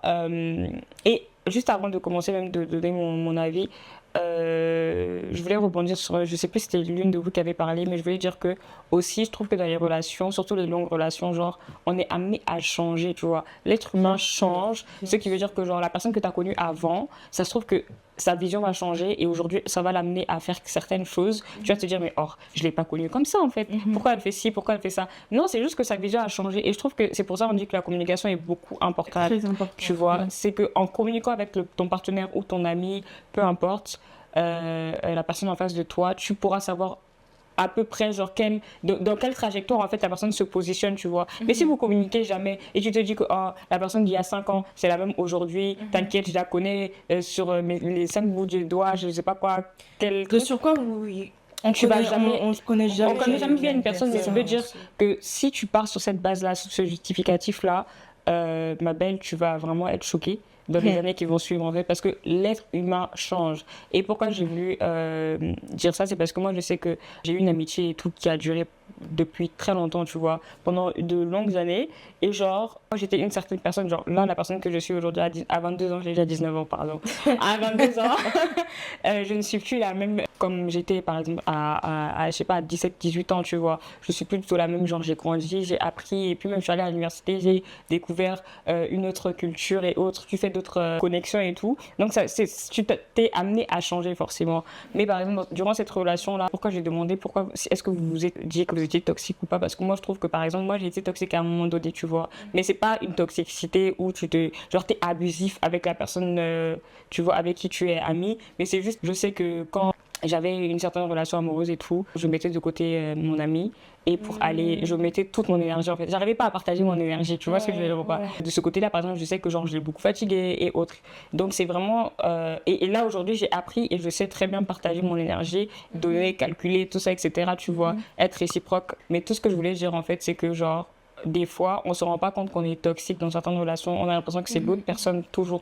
et juste avant de commencer même de donner mon avis, je voulais rebondir sur, je sais plus si c'était l'une de vous qui avait parlé, mais je voulais dire que aussi je trouve que dans les relations, surtout les longues relations, genre on est amené à changer, tu vois, l'être humain change, ce qui veut dire que genre la personne que tu as connue avant, ça se trouve que sa vision va changer et aujourd'hui ça va l'amener à faire certaines choses. Tu vas te dire mais je l'ai pas connue comme ça en fait, pourquoi elle fait ci, pourquoi elle fait ça? Non, c'est juste que sa vision a changé et je trouve que c'est pour ça on dit que la communication est beaucoup importante. Très important. Tu vois, c'est que en communiquant avec ton partenaire ou ton ami, peu importe, la personne en face de toi, tu pourras savoir à peu près genre dans quelle trajectoire en fait la personne se positionne, tu vois. Mais si vous communiquez jamais et tu te dis que la personne d'il y a 5 ans c'est la même aujourd'hui, t'inquiète, je la connais sur les 5 bouts du doigt, je sais pas quoi, sur quoi on connaît jamais bien une personne, mais ça veut dire que si tu pars sur cette base là, sur ce justificatif là, ma belle, tu vas vraiment être choquée dans les années qui vont suivre en fait, parce que l'être humain change. Et pourquoi j'ai voulu dire ça, c'est parce que moi je sais que j'ai eu une amitié et tout qui a duré depuis très longtemps, tu vois, pendant de longues années, et genre moi j'étais une certaine personne, genre là la personne que je suis aujourd'hui à 22 ans, j'ai déjà 19 ans pardon, à 22 ans je ne suis plus la même comme j'étais par exemple à je sais pas, à 17 18 ans, tu vois, je suis plus du tout la même, genre j'ai grandi, j'ai appris, et puis même je suis allée à l'université, j'ai découvert une autre culture et autres, tu fais d'autres connexions et tout, donc tu t'es amené à changer forcément. Mais par exemple durant cette relation là, pourquoi j'ai demandé est-ce que vous vous êtes dit que vous étiez toxique ou pas, parce que moi je trouve que par exemple moi j'ai été toxique à un moment donné, tu vois, mais c'est pas une toxicité où t'es abusif avec la personne tu vois avec qui tu es ami, mais c'est juste je sais que quand j'avais une certaine relation amoureuse et tout, je mettais de côté mon ami, et pour aller, je mettais toute mon énergie en fait. J'arrivais pas à partager mon énergie, tu vois ce que je veux dire ou pas. De ce côté-là, par exemple, je sais que genre je l'ai beaucoup fatiguée et autres. Donc c'est vraiment et là aujourd'hui j'ai appris et je sais très bien partager mon énergie, donner, calculer tout ça, etc. Tu vois, être réciproque. Mais tout ce que je voulais dire en fait, c'est que genre des fois, on se rend pas compte qu'on est toxique dans certaines relations. On a l'impression que c'est l'autre personne toujours.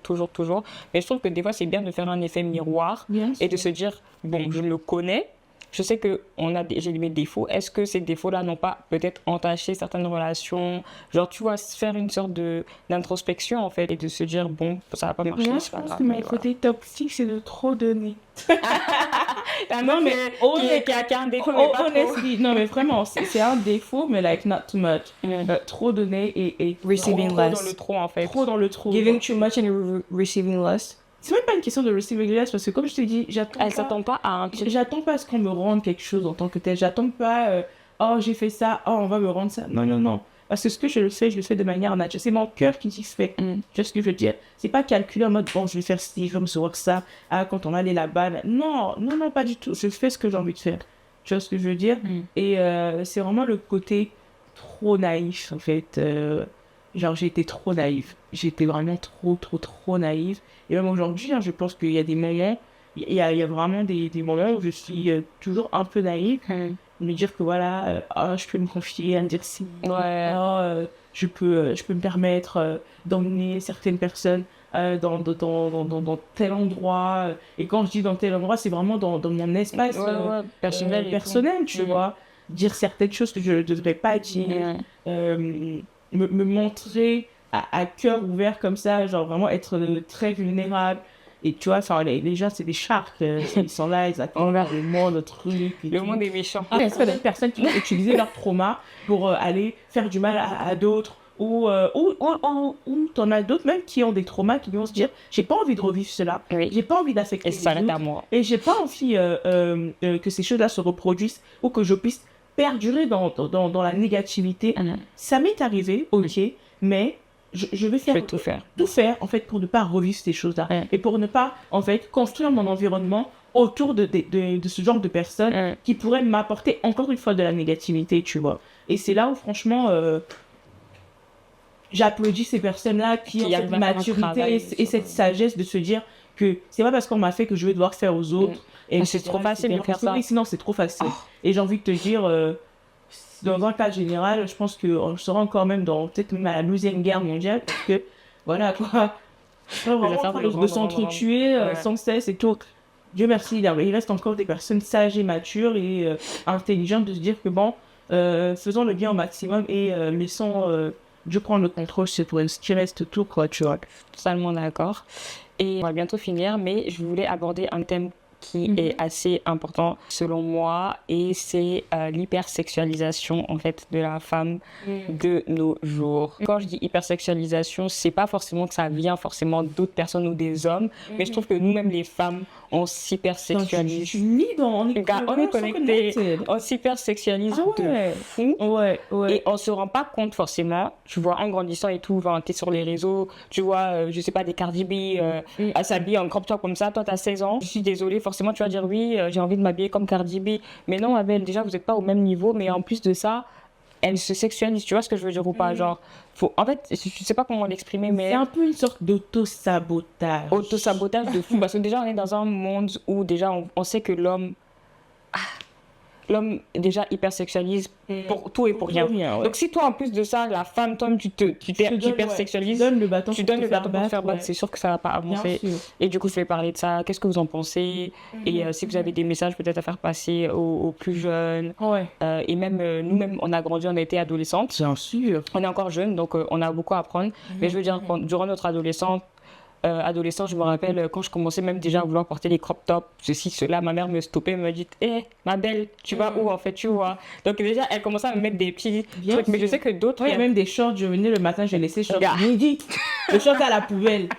Mais je trouve que des fois, c'est bien de faire un effet miroir et de se dire, bon, je le connais. Je sais que j'ai mes défauts. Est-ce que ces défauts-là n'ont pas peut-être entaché certaines relations? Genre, tu vois, faire une sorte d'introspection, en fait, et de se dire, bon, ça va pas marcher, c'est pas grave. Je pense que mon côté toxique, c'est de trop donner. Non, mais qui a un défaut, mais pas trop. Non, mais vraiment, c'est un défaut, mais like, not too much. Trop donner et receiving trop less. Dans le trop, en fait. Trop dans le trop. Giving too much and receiving less. C'est même pas une question de receiving less, parce que comme je te dis, s'attend pas à un truc. J'attends pas à ce qu'on me rende quelque chose en tant que tel. J'attends pas, j'ai fait ça, on va me rendre ça. Non. Parce que ce que je le fais de manière naturelle. C'est mon cœur qui dit fait. Tu vois ce que je veux dire? C'est pas calculé en mode, bon, je vais faire ci, je vais me sauver ça. Quand on va aller là-bas. Non, pas du tout. Je fais ce que j'ai envie de faire. Tu vois ce que je veux dire? Et c'est vraiment le côté trop naïf, en fait. Genre, j'ai été trop naïve. J'étais vraiment trop naïve. Et même aujourd'hui, je pense qu'il y a des moments, il y a vraiment des moments où je suis toujours un peu naïve. Me dire que voilà, je peux me confier, à me dire si. Je peux me permettre d'emmener certaines personnes dans tel endroit. Et quand je dis dans tel endroit, c'est vraiment dans mon espace personnel, tu vois. Dire certaines choses que je ne devrais pas dire. Me montrer à cœur ouvert comme ça, genre vraiment être très vulnérable. Et tu vois, enfin, les gens, c'est des sharks. Ils sont là, ils attendent le monde, le truc. Le monde est méchant. Il y a des personnes qui vont utiliser leur trauma pour aller faire du mal à d'autres ou t'en as d'autres même qui ont des traumas, qui vont se dire, j'ai pas envie de revivre cela, Oui. j'ai pas envie d'affecter Et les ça s'arrête autres, à moi. et j'ai pas envie que ces choses-là se reproduisent ou que je puisse perdurer dans la négativité. Ça m'est arrivé, ok, mais je vais Je faire vais tout faire. tout faire en fait pour ne pas revivre ces choses-là Ouais. et pour ne pas en fait construire mon environnement autour de ce genre de personnes Ouais. qui pourraient m'apporter encore une fois de la négativité, tu vois. Et c'est là où franchement j'applaudis ces personnes-là qui ont Qui cette arrivent à faire un maturité travail et cette sagesse de se dire que c'est pas parce qu'on m'a fait que je vais devoir faire aux autres. Et Ah, c'est trop facile de faire Parce que ça. oui, sinon c'est trop facile. Et j'ai envie de te dire, dans un cas général, je pense qu'on sera encore même dans peut-être même à la deuxième guerre mondiale parce que voilà quoi. Vraiment, affaires de s'entretuer Ouais. sans cesse et tout. Dieu merci, il reste encore des personnes sages et matures et intelligentes de se dire que bon, faisons le bien au maximum et laissons Dieu prendre le contrôle sur ce qui reste tout, quoi, tu vois. Totalement d'accord. Et on va bientôt finir, mais je voulais aborder un thème qui est assez important selon moi, et c'est l'hypersexualisation en fait de la femme de nos jours. Quand je dis hypersexualisation, c'est pas forcément que ça vient forcément d'autres personnes ou des hommes, mais je trouve que nous-mêmes les femmes, on s'hypersexualise. Tu lis on est Regarde, on est connectés, on s'hypersexualise Ah ouais. de fou. Ouais, ouais. Et on se rend pas compte forcément, tu vois, en grandissant et tout, t'es sur les réseaux, tu vois, je sais pas, des Cardi B, à s'habiller en crop top comme ça, toi t'as 16 ans, je suis désolée, forcément tu vas dire oui, j'ai envie de m'habiller comme Cardi B, mais non, Abel, déjà vous êtes pas au même niveau, mais en plus de ça, elle se sexualise, tu vois ce que je veux dire ou pas, genre, en fait, je sais pas comment l'exprimer, mais C'est un peu une sorte d'auto-sabotage. auto-sabotage de fou, parce que déjà on est dans un monde où déjà on sait que l'homme déjà hypersexualise pour tout et pour rien. Ouais. Donc si toi en plus de ça, la femme, toi tu t'hypersexualises, Tu donnes le bâton tu donnes le bâton pour te faire battre, ouais. c'est sûr que ça va pas avancer. Bien sûr. Et du coup je vais parler de ça, qu'est-ce que vous en pensez, et si vous avez des messages peut-être à faire passer aux plus jeunes, Ouais. et même nous-mêmes on a grandi, on a été adolescentes, Bien sûr. on est encore jeunes donc on a beaucoup à apprendre, mais je veux dire durant notre adolescence, je me rappelle quand je commençais même déjà à vouloir porter les crop tops, ceci, cela, ma mère me stoppait, me dit hé, ma belle, tu vas où en fait, tu vois. Donc déjà, elle commençait à me mettre des petits Bien trucs, mais je sûr. sais que d'autres. Il y a même des shorts, je venais le matin, j'ai laissé shorts Gars. midi. Le short à la poubelle.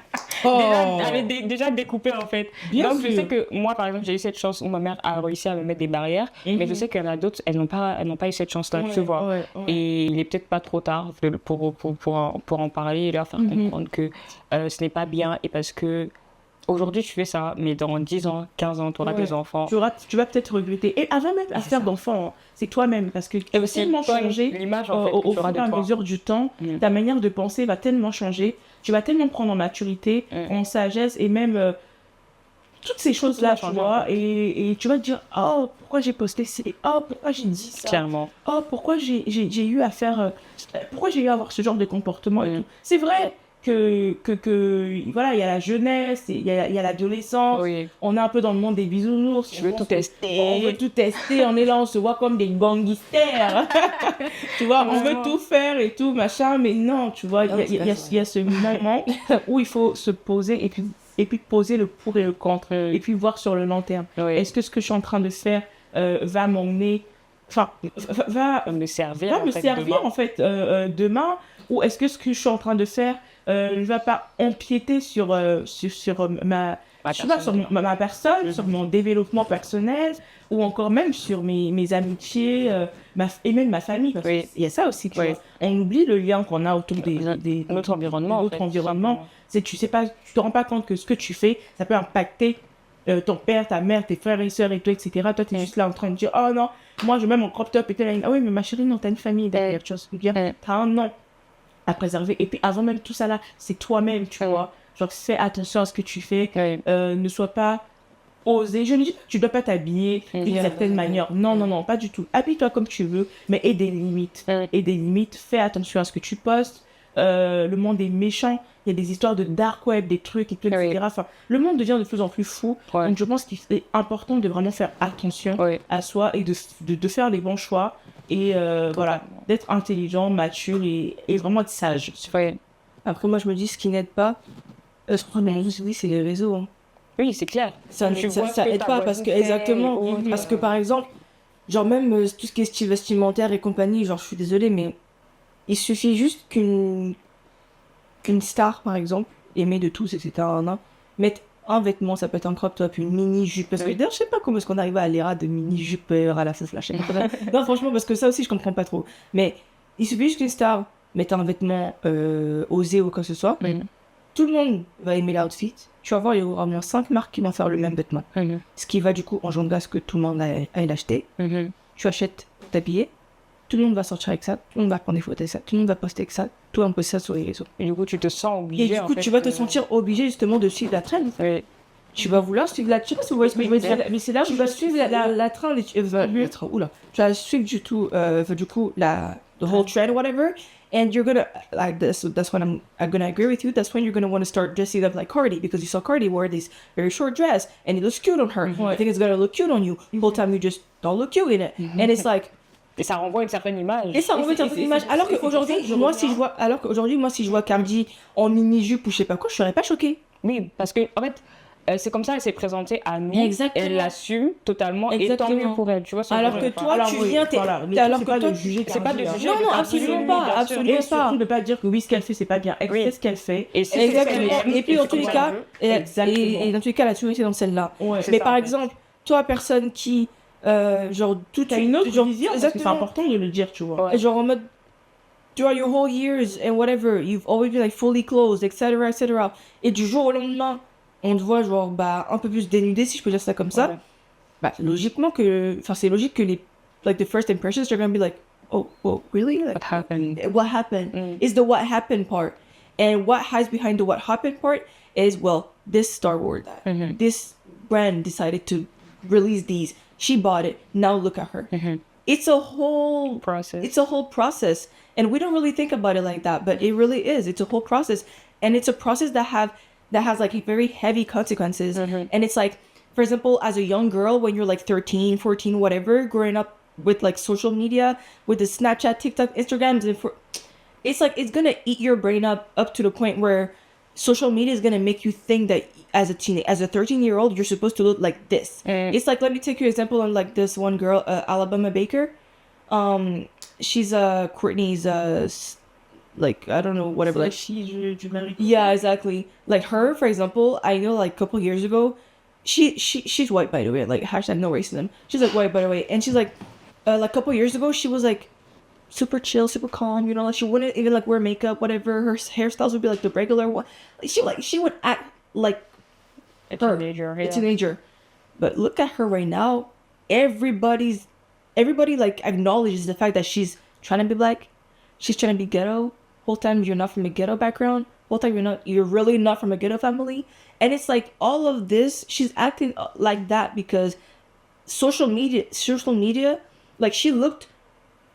Oh. Déjà, elle avait déjà découpé en fait. Bien Donc je sûr. sais que moi par exemple j'ai eu cette chance où ma mère a réussi à me mettre des barrières, mais je sais qu'il y en a d'autres, elles n'ont pas eu cette chance là, tu vois. Ouais. Et il est peut-être pas trop tard pour en parler et leur faire comprendre que ce n'est pas bien, et parce que aujourd'hui tu fais ça, mais dans 10 ans, 15 ans, tu auras des enfants. Tu vas peut-être regretter. Et avant même à faire d'enfants, hein, c'est toi-même. Parce que tu Et vas aussi, tellement toi, changer l'image en fait, que au tu auras fur et de à toi. mesure du temps. Ta manière de penser va tellement changer. Tu vas tellement prendre en maturité, en sagesse et même toutes ces choses-là, tu vois. Et tu vas te dire, oh, pourquoi j'ai posté ça? Oh, pourquoi j'ai dit ça? Clairement. Oh, pourquoi j'ai eu à faire... pourquoi j'ai eu à avoir ce genre de comportement et tout. C'est vrai que voilà, il y a la jeunesse, il y a l'adolescence, Oui. on est un peu dans le monde des bisounours. Je veux tout tester. On veut tout tester, on est là, on se voit comme des gangsters. Tu vois, on veut tout faire et tout, machin, mais non, tu vois, il y a ce moment où il faut se poser et puis poser le pour et le contre, et puis voir sur le long terme. Oui. Est-ce que ce que je suis en train de faire va m'emmener, enfin, va me servir, va me servir en fait demain, ou est-ce que ce que je suis en train de faire ne va pas empiéter sur ma personne, sur mon développement personnel, ou encore même sur mes amitiés et même ma famille, parce qu'il y a ça aussi, tu vois. On oublie le lien qu'on a autour de notre environnement. notre environnement. Tu te rends pas compte que ce que tu fais, ça peut impacter ton père, ta mère, tes frères et sœurs et tout, etc. Toi, tu es juste là en train de dire, oh non, moi je mets mon crop top et tu es là, ah oui, mais ma chérie, non, t'as une famille derrière, tu vois ce que je veux dire, t'as un nom à préserver. Et puis avant même tout ça là, c'est toi-même, tu vois. Genre, fais attention à ce que tu fais, ne sois pas osé. Je ne dis pas que tu dois pas t'habiller d'une certaine manière. Non, pas du tout. Habille-toi comme tu veux, mais aie des limites. Fais attention à ce que tu postes. Le monde est méchant. Il y a des histoires de dark web, des trucs, et tout, etc. Enfin, le monde devient de plus en plus fou. Donc, je pense qu'il est important de vraiment faire attention à soi et de faire les bons choix. Et voilà, d'être intelligent, mature et vraiment être sage. Après, moi, je me dis, ce qui n'aide pas, je crois, mais oui, c'est les réseaux. Hein. Oui, c'est clair. Ça aide pas parce que, exactement, parce que par exemple, genre même tout ce qui est style vestimentaire et compagnie, genre je suis désolée, mais il suffit juste qu'une star, par exemple, aimée de tous, etc., mette un vêtement, ça peut être un crop top, une mini-jupe. Parce que d'ailleurs, je sais pas comment est-ce qu'on arrive à l'ère de mini-jupe à la face lâchée. Non, franchement, parce que ça aussi, je comprends pas trop. Mais il suffit juste qu'une star mette un vêtement osé ou quoi que ce soit. Tout le monde va aimer l'outfit. Tu vas voir, il y aura au moins 5 marques qui vont faire le même vêtement. Ce qui va du coup engendrer à ce que tout le monde aille l'acheter. Tu achètes pour t'habiller. Tout le monde va sortir avec ça. Tout le monde va prendre des photos avec ça. Tout le monde va poster avec ça. Tout le monde poste ça sur les réseaux. Et du coup, tu te sens obligé. Et du coup, tu vas te sentir obligé justement de suivre la trend. Oui. Tu vas vouloir suivre la trend. Vous voyez ce que je veux dire? Mais c'est là où tu vas suivre la trend. Oula. Tu vas suivre du coup the whole trend, whatever. And you're gonna like this. So that's when I'm gonna agree with you. That's when you're gonna want to start dressing up like Cardi, because you saw Cardi wear this very short dress and it looks cute on her. I think it's gonna look cute on you. The whole time you just don't look cute in it. And it's like. Et ça renvoie une certaine image. Et ça renvoie une certaine image. Alors qu'aujourd'hui, moi, si je vois Cardi en mini-jupe ou je sais pas quoi, je serais pas choquée. Oui, parce que en fait, c'est comme ça, elle s'est présentée à nous. Exactement. Elle l'assume totalement. Exactement. Et tant mieux pour elle, tu vois. Alors que toi, tu viens, alors que toi, de juger. C'est pas de juger. Non, absolument pas, absolument Et surtout de pas dire que oui, ce qu'elle fait, c'est pas bien. Elle fait ce qu'elle fait. Et c'est exactement. Et puis dans tous les cas, et dans tous les cas, elle a toujours été dans celle-là. Mais par exemple, toi, personne qui genre tout t'as une autre genre, vision, parce que c'est important de le dire, tu vois. Genre en mode throughout your whole years and whatever, you've always been like fully clothed, etc., etc. Et du jour au lendemain, on te voit genre un peu plus dénudé, si je peux dire ça comme ça. Bah logiquement c'est logique que les like the first impressions are gonna be like, oh really, like, what happened is the what happened part, and what hides behind the what happened part is, well, this Star Wars, this brand decided to release these. She bought it. Now look at her. It's a whole process. It's a whole process. And we don't really think about it like that, but it really is. It's a whole process. And it's a process that has like very heavy consequences. And it's like, for example, as a young girl, when you're like 13, 14, whatever, growing up with like social media, with the Snapchat, TikTok, Instagrams, it's like, it's going to eat your brain up to the point where social media is going to make you think that as a 13-year-old, you're supposed to look like this. It's like, let me take you an example on like this one girl, Alabama Baker. She's Courtney's like, I don't know, whatever. Like yeah, exactly. Like her, for example, I know like a couple years ago, she's white, by the way. Like hashtag no racism. She's like white, by the way, and she's like a couple years ago, she was like super chill, super calm, you know, like she wouldn't even like wear makeup, whatever. Her hairstyles would be like the regular one. Like she would act like a teenager. But look at her right now. Everybody like acknowledges the fact that she's trying to be black. She's trying to be ghetto. Whole time you're not from a ghetto background. Whole time you're really not from a ghetto family. And it's like all of this, she's acting like that because social media, like she looked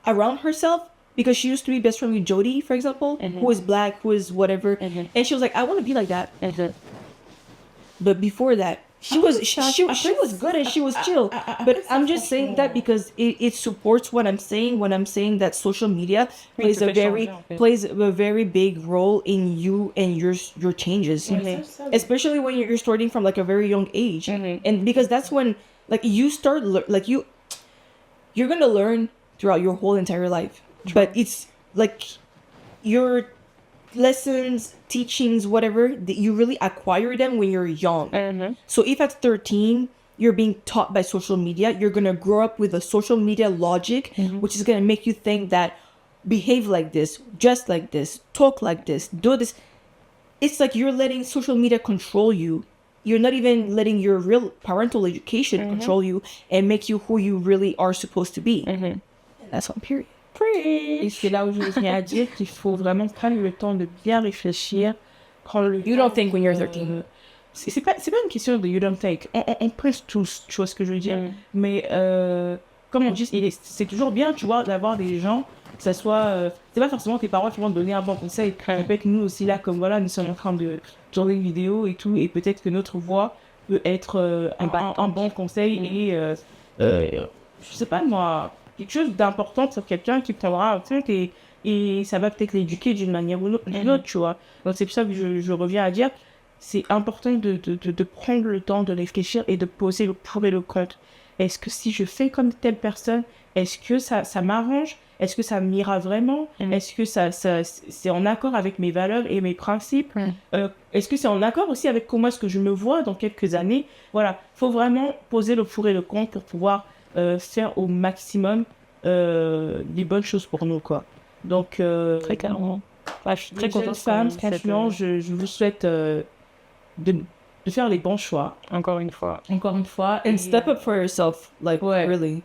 around herself because she used to be best friend with Jody, for example, who is black, who is whatever. And she was like, I want to be like that. But before that, she was good and she was chill. But I'm just saying that because it supports what I'm saying when I'm saying that social media plays a very big role in you and your changes. Especially when you're starting from like a very young age. And because that's when like you start you're gonna learn throughout your whole entire life. But it's like your lessons, teachings, whatever, that you really acquire them when you're young. So if at 13 you're being taught by social media, you're gonna grow up with a social media logic, which is gonna make you think that behave like this, dress like this, talk like this, do this. It's like you're letting social media control you. You're not even letting your real parental education control you and make you who you really are supposed to be. And that's on period. Et c'est là où je viens à dire qu'il faut vraiment prendre le temps de bien réfléchir. You don't think when you're 13. C'est pas une question de you don't think. On pense tous, tu vois ce que je veux dire. Mais comme on dit, c'est toujours bien, tu vois, d'avoir des gens, que ça soit... c'est pas forcément tes parents qui vont te donner un bon conseil. Peut-être nous aussi, là, comme voilà, nous sommes en train de tourner une vidéo et tout, et peut-être que notre voix peut être un bon conseil et... je sais pas, moi... quelque chose d'important sur quelqu'un qui prendra un truc et ça va peut-être l'éduquer d'une manière ou d'une autre, tu vois. Donc c'est pour ça que je reviens à dire, c'est important de prendre le temps de réfléchir et de poser le pour et le contre. Est-ce que si je fais comme telle personne, est-ce que ça m'arrange? est-ce que ça m'ira vraiment? Est-ce que ça c'est en accord avec mes valeurs et mes principes? Est-ce que c'est en accord aussi avec comment est-ce que je me vois dans quelques années? Voilà, faut vraiment poser le pour et le contre pour pouvoir faire au maximum les bonnes choses pour nous, quoi. Donc, Très clairement. Ouais, je suis très les jeunes contente. femmes, franchement, je vous souhaite de faire les bons choix, Encore une fois. encore une fois. And step up for yourself, like Ouais. really.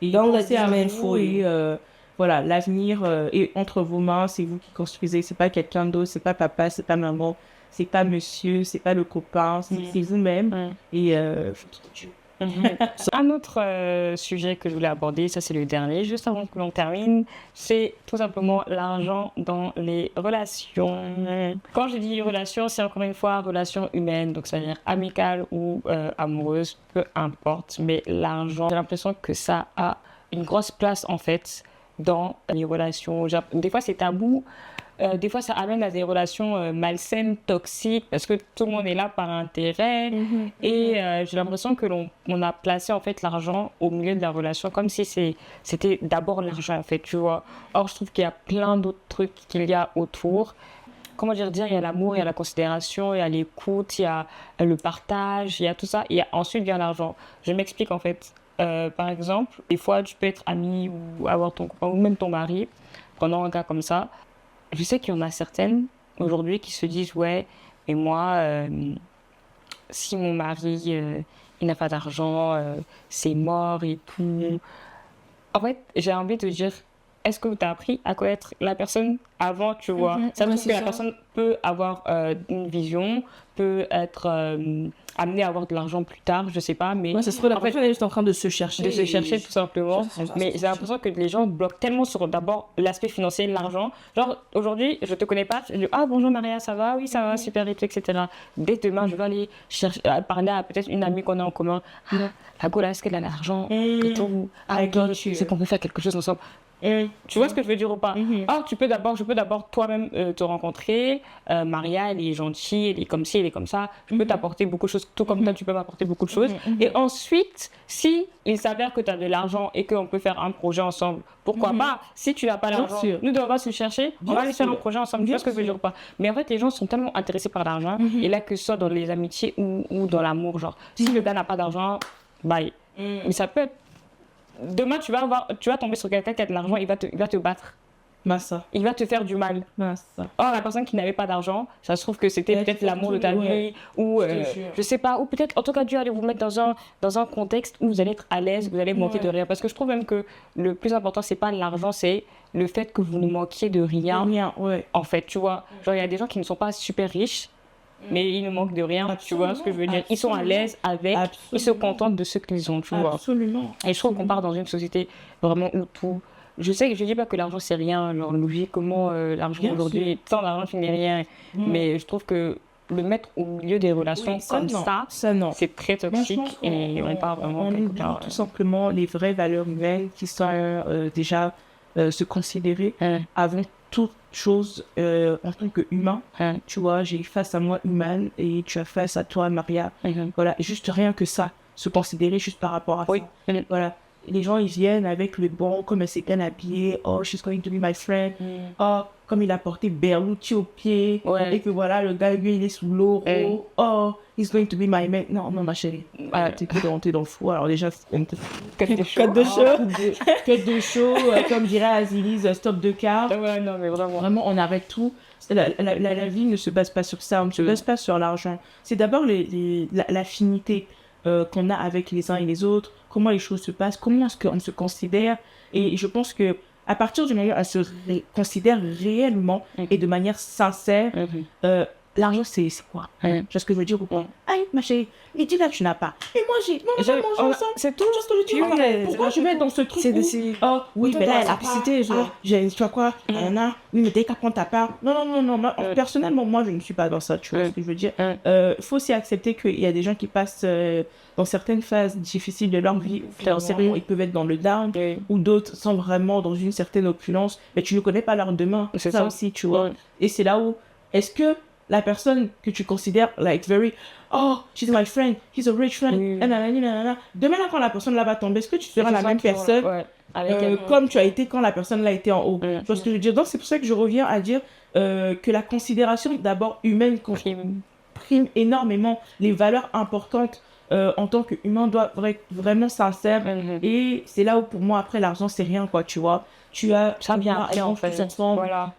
Et Don't let pensez these à men vous fool you. et voilà, l'avenir est entre vos mains, c'est vous qui construisez, c'est pas quelqu'un d'autre, c'est pas papa, c'est pas maman, c'est pas monsieur, c'est pas le copain, c'est vous-même. Et Un autre sujet que je voulais aborder, ça c'est le dernier, juste avant que l'on termine, c'est tout simplement l'argent dans les relations. Quand je dis relations, c'est encore une fois relation humaine, donc c'est-à-dire amicale ou amoureuse, peu importe, mais l'argent, j'ai l'impression que ça a une grosse place en fait dans les relations. Des fois c'est tabou. Des fois, ça amène à des relations malsaines, toxiques, parce que tout le monde est là par intérêt. Et j'ai l'impression que on a placé en fait l'argent au milieu de la relation, comme si c'était d'abord l'argent en fait, tu vois. Or, je trouve qu'il y a plein d'autres trucs qu'il y a autour. Comment dire, il y a l'amour, il y a la considération, il y a l'écoute, il y a le partage, il y a tout ça. Et ensuite vient l'argent. Je m'explique en fait. Par exemple, des fois, tu peux être ami ou avoir ton copain ou même ton mari, prenons un cas comme ça. Je sais qu'il y en a certaines aujourd'hui qui se disent ouais, mais moi, si mon mari il n'a pas d'argent, c'est mort et tout. En fait, j'ai envie de dire, est-ce que tu as appris à connaître la personne avant, tu vois? Ça veut dire que la personne peut avoir une vision, peut être amenée à avoir de l'argent plus tard, je sais pas, mais Ouais, ça se trouve, la en fait, personne est juste en train de se chercher. de se chercher tout simplement. Ça, Mais j'ai l'impression que les gens bloquent tellement sur d'abord l'aspect financier, l'argent. Genre, aujourd'hui, je te connais pas, je dis ah bonjour Maria, ça va? Oui, ça va, super, et tout, etc. Dès demain, je vais aller chercher, parler à peut-être une amie qu'on a en commun. Ah, la go là, est-ce qu'elle a l'argent? Et tout. Ah, I got ok, you. c'est qu'on peut faire quelque chose ensemble. Tu vois ce que je veux dire ou pas? Or, je peux d'abord toi-même te rencontrer. Maria, elle est gentille, elle est comme ci, elle est comme ça. Je peux t'apporter beaucoup de choses, tout comme toi, tu peux m'apporter beaucoup de choses. Et ensuite, si il s'avère que tu as de l'argent et qu'on peut faire un projet ensemble, pourquoi pas? Si tu n'as pas l'argent, sûr. nous on va se chercher, on va aller faire un projet ensemble. Tu vois ce que je veux dire ou pas? Mais en fait, les gens sont tellement intéressés par l'argent, et là, que ce soit dans les amitiés ou dans l'amour, genre, si le gars n'a pas d'argent, bye. Mais ça peut être. Demain, tu vas tomber sur quelqu'un qui a de l'argent, il va te battre. Massa. Il va te faire du mal. Massa. Or, la personne qui n'avait pas d'argent, ça se trouve que c'était Ouais, peut-être c'est l'amour de ta ouais. vie, ou Je te jure. je sais pas, ou peut-être, en tout cas, Dieu allait vous mettre dans un contexte où vous allez être à l'aise, vous allez manquer de rien. Parce que je trouve même que le plus important, c'est pas l'argent, c'est le fait que vous ne manquiez de rien. Rien, ouais. En fait, tu vois, genre, il y a des gens qui ne sont pas super riches, mais ils ne manquent de rien, tu vois ce que je veux dire. Ils sont à l'aise avec, ils se contentent de ce qu'ils ont, tu vois. Absolument. Et je trouve qu'on part dans une société vraiment où tout. Je sais que je dis pas que l'argent c'est rien, genre logiquement l'argent Bien aujourd'hui, sans l'argent tu n'es rien. Mais je trouve que le mettre au milieu des relations comme Ça, non. c'est très toxique Franchement, et on n'est pas vraiment on quelque oublie part, tout simplement les vraies valeurs humaines qui sont déjà se considérer avant toute chose en tant qu'humain. Tu vois, j'ai face à moi humaine et tu as face à toi Maria. Voilà, juste rien que ça, se considérer juste par rapport à Oui. ça. Voilà. Les gens, ils viennent avec le bon, comme elle s'est bien habillée. Oh, she's going to be my friend. Oh, comme il a porté Berluti au pied. Ouais. Et que voilà, le gars, lui, il est sous l'eau. Oh, he's going to be my man. Non, non, ma chérie. T'es que dans le fou. Alors déjà, Côte de chaud. Tête de chaud, comme dirait Azilis, stop de car. Ouais, non, mais vraiment. Vraiment, on arrête tout. La vie ne se base pas sur ça, on ne se base pas sur l'argent. C'est d'abord l'affinité qu'on a avec les uns et les autres, comment les choses se passent, comment est-ce qu'on se considère. Et je pense que à partir du moment où on se considère réellement et de manière sincère, l'argent, c'est quoi? Tu vois ce que je veux dire ou pas? Aïe, ma chérie, il dit là que tu n'as pas. Et moi, j'ai. Non, on va manger ensemble. C'est tout. Tu vois ce que je veux dire? Pourquoi je vais être dans ce truc où, oh, oui, mais là, elle a cité, genre, tu vois quoi? Il y en a, oui, mais dès qu'à prendre ta part. Non, non, non, non. Personnellement, moi, je ne suis pas dans ça, tu vois ce que je veux dire? Faut aussi accepter qu'il y a des gens qui passent dans certaines phases difficiles de leur vie. Forcément, ils peuvent être dans le down, ou d'autres sont vraiment dans une certaine opulence, mais tu ne connais pas leur demain. C'est ça aussi, tu vois. Et c'est là où, est-ce que la personne que tu considères like very oh she's my friend, he's a rich friend, nanana. Demain là quand la personne là va tomber, est-ce que tu seras la même personne comme tu as été quand la personne là était en haut. Mm. Tu vois ce que je veux dire? Donc c'est pour ça que je reviens à dire que la considération d'abord humaine prime énormément les valeurs importantes en tant qu'humain doit être vraiment sincère. Et c'est là où pour moi après l'argent c'est rien quoi, tu vois. Tu as Ça vient après, en fait. tous ensemble. Voilà.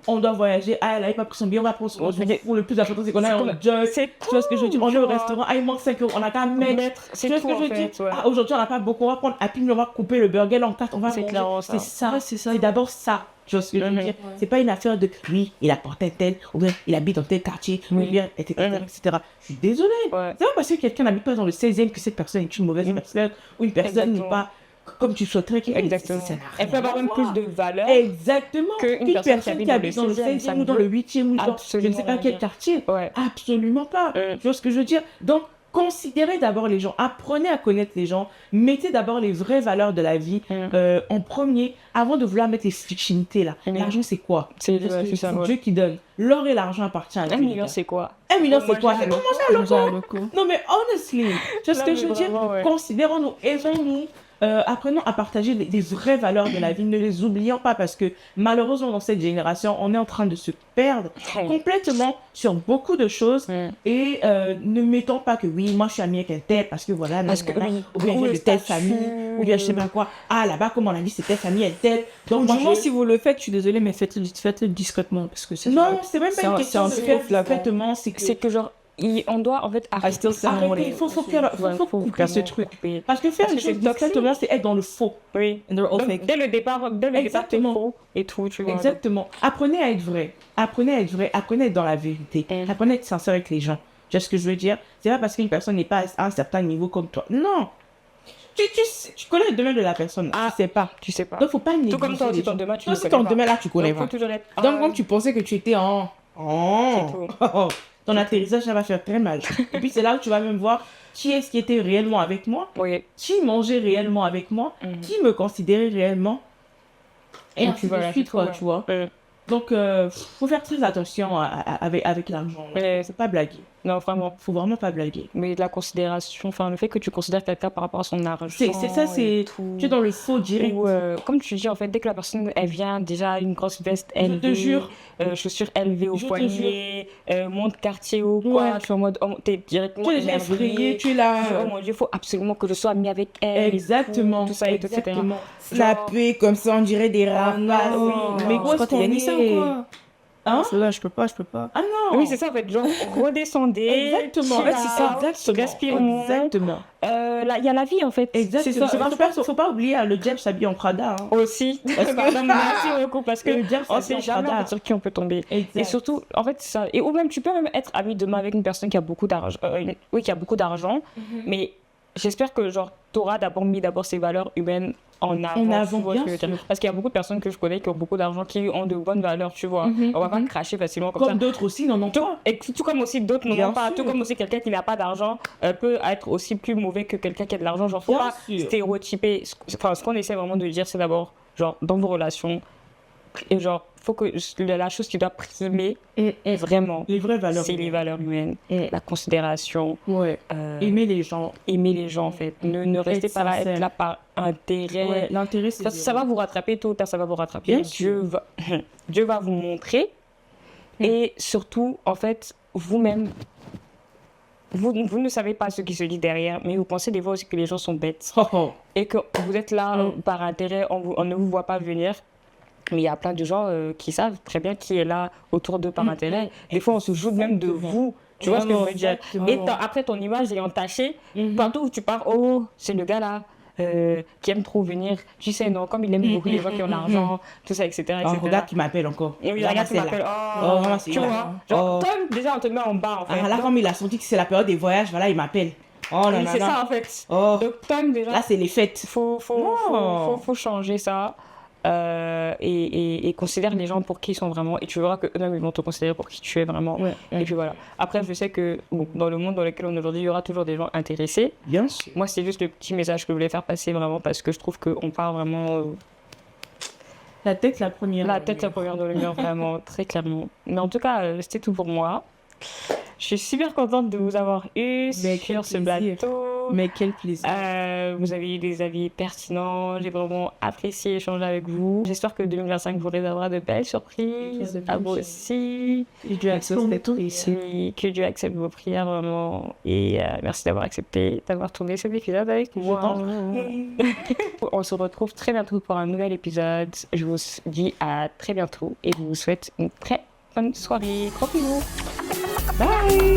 On doit voyager. Ah, elle avait pas pris son billet, on va prendre son billet. Le plus important, c'est qu'on a un job. C'est Tu vois ce que je veux dire? On est au restaurant. Ah, il manque 5 euros. On a qu'à mettre. C'est Tu vois ce tout, que en je veux fait, dire? ouais. Ah, aujourd'hui, on n'a pas beaucoup. On va prendre Happy, on va couper le burger en 4. On va C'est manger. clairement ça. C'est ça. Ouais, c'est ça. C'est d'abord ça. Tu vois ce que je veux dire? C'est pas une affaire de oui, il a porté tel, ou bien il habite dans tel quartier, ou bien, etc., etc. Je suis désolée. Ouais. C'est pas parce que quelqu'un n'habite pas dans le 16e que cette personne est une mauvaise personne, ou une personne n'est Exactement. pas comme tu souhaiterais qu'elle Exactement. Ça n'a Elle peut rien avoir à même voir. plus de valeur. Exactement. qu'une Qu'une personne personne qui habite dans le 16e ça ou dans veut le 8e ou dans je ne absolument sais pas rien quel dire. quartier. Ouais. Absolument pas. Tu vois ce que je veux dire? Donc, considérez d'abord les gens, apprenez à connaître les gens, mettez d'abord les vraies valeurs de la vie en premier, avant de vouloir mettre les fictionités là. L'argent, c'est quoi? C'est C'est ça. Dieu qui donne. L'or et l'argent appartiennent à 1 Dieu. million, c'est quoi? 1 million, Moi, c'est quoi? je C'est sais comment ça, le Beaucoup. Non, mais honestly, tu vois ce Non, que mais je veux dire? vraiment, ouais. Considérons-nous, aidons-nous, apprenons à partager les vraies valeurs de la vie, ne les oublions pas parce que malheureusement dans cette génération, on est en train de se perdre complètement sur beaucoup de choses et ne mettons pas que oui, moi je suis amie avec un tel parce que voilà, Parce que nanana, oui, ou bien je ou viens le de telle statut, famille, ou bien je sais pas quoi. Ah là-bas, comme on a dit, c'est telle famille, elle telle. Donc moi, Du moins, si vous le faites, je suis désolée, mais faites-le discrètement. Parce que c'est non, c'est même pas c'est une un- question de c'est un faire faux flagrant. parfaitement, c'est que C'est que genre, on doit en fait arrêter. arrêtez, il faut couper ce truc. Parce que faire Parce une que c'est chose toxique. discrètement, c'est être dans le faux. Oui. And they're all Donc, fake. dès le départ, t'es Exactement. faux et tout, tu vois. Exactement. Apprenez à être vrai. Apprenez à être vrai. Apprenez à être dans la vérité. Apprenez à être sincère avec les gens. Tu vois ce que je veux dire? C'est pas parce qu'une personne n'est pas à un certain niveau comme toi. Non. Tu connais le domaine de la personne. Ah. Tu sais pas. Tu sais pas. Donc, faut pas négliger Tout comme toi les aussi, ton gens. domaine, tu Toi ne aussi, connais ton pas. domaine là, tu connais Donc, faut pas. toujours être. Donc, comme tu pensais que tu étais en... C'est tout. Ton atterrissage, ça va faire très mal. Et puis, c'est là où tu vas même voir qui est-ce qui était réellement avec moi, Oui. qui mangeait réellement avec moi, qui me considérait réellement. Et ainsi puis voilà, de suite, c'est tout, quoi, ouais. tu vois. Donc, faut faire très attention avec l'argent. Ouais. C'est pas blaguer. Non, vraiment. Faut vraiment pas blaguer. Mais de la considération, enfin, le fait que tu considères quelqu'un par rapport à son argent. C'est ça, c'est... et tout. Tu es dans le faux direct. Ou, comme tu dis, en fait, dès que la personne, elle vient déjà une grosse veste Je élevée, te jure. chaussures élevées au Je te poignet, montre quartier ou quoi, Ouais. tu es en mode, oh, t'es directement Tu es déjà effrayé, tu es là. Oh mon dieu, faut absolument que je sois amie avec elle. Exactement. Tout ça et tout, etc. Exactement. Snappé comme ça, on dirait des rapaces. non. Mais Je où est-ce crois qu'il qu'on y a ni ça ou est? quoi? Hein? Là, je peux pas. Ah non. Oui, c'est ça, en fait, genre, redescendez. Exactement. chill Ouais, c'est ça. out, se respire moins. Exactement. Là, il y a la vie, en fait. Exactement. C'est ça. Faut pas oublier, hein, le Jeb s'habille en Prada. Hein. Aussi. Pardon, merci beaucoup, parce que Le diable on s'habille sait en jamais Prada. en fait, sur qui on peut tomber. Exact. Et surtout, en fait, ça. Et ou même, tu peux même être ami demain avec une personne qui a beaucoup d'argent. Oui, qui a beaucoup d'argent. Mais j'espère que, genre, t'auras d'abord mis ses valeurs humaines en avant. En avant, tu vois ce bien que je veux dire. sûr. Parce qu'il y a beaucoup de personnes que je connais qui ont beaucoup d'argent, qui ont de bonnes valeurs, tu vois. On va pas cracher facilement comme ça. Comme d'autres aussi n'en ont pas. Et tout comme aussi d'autres n'en Bien ont pas, sûr. tout comme aussi quelqu'un qui n'a pas d'argent peut être aussi plus mauvais que quelqu'un qui a de l'argent. Genre, faut Bien pas sûr. stéréotyper. Enfin, ce qu'on essaie vraiment de dire, c'est d'abord, genre, dans vos relations, et genre, faut que la chose qui doit primer, vraiment, Les vraies valeurs. c'est les valeurs humaines, Et- la considération, Ouais. Aimer les gens. aimer les gens, en fait. Ne restez Être pas là, sincère. être là par intérêt. Ouais, l'intérêt, c'est... Ça va vous rattraper tôt ou tard, ça va vous rattraper. Bien Dieu va vous montrer. Et surtout, en fait, vous-même, vous ne savez pas ce qui se dit derrière, mais vous pensez des fois aussi que les gens sont bêtes. Oh, oh. Et que vous êtes là par intérêt, on ne vous voit pas venir. Mais il y a plein de gens qui savent très bien qui est là autour d'eux par intérêt. Des fois, on se joue même de vous. Tu vois ce que je veux dire? Exactement. Et après, ton image est entachée. Partout où tu pars, oh, c'est le gars là. Qui aime trop venir, tu sais, non, comme il aime beaucoup les gens qui ont l'argent, tout ça, etc. Oh, regarde qui m'appelle encore. Et oui, Là, regarde, tu c'est là. m'appelles. Oh, vraiment, c'est tu là. vois. Genre, Oh. toi, déjà, on te met en bas, en fait. Ah, là, comme il a senti que c'est la période des voyages, voilà, il m'appelle. Oh, non, Oui, non, c'est non. ça, en fait. Oh, Donc, toi, déjà, là, c'est les fêtes. faut changer ça. Et considère les gens pour qui ils sont vraiment. Et tu verras qu'eux-mêmes, ils vont te considérer pour qui tu es vraiment. Ouais. Et puis voilà. Après, je sais que bon, dans le monde dans lequel on est aujourd'hui, il y aura toujours des gens intéressés. Bien sûr. Moi, c'est juste le petit message que je voulais faire passer vraiment parce que je trouve qu'on part vraiment La tête, la première. la tête la première dans le mur, vraiment, très clairement. Mais en tout cas, c'était tout pour moi. Je suis super contente de vous avoir eu Mais sur quel ce plaisir. plateau. Mais quel plaisir. Vous avez eu des avis pertinents. J'ai vraiment apprécié échanger avec vous. J'espère que 2025 vous réservera de belles surprises. À vous aussi. Que Dieu accepte tout. Que Dieu accepte vos prières vraiment. Et merci d'avoir accepté, d'avoir tourné cet épisode avec moi. On se retrouve très bientôt pour un nouvel épisode. Je vous dis à très bientôt et je vous souhaite une très bonne soirée. Gros bisous. Bye.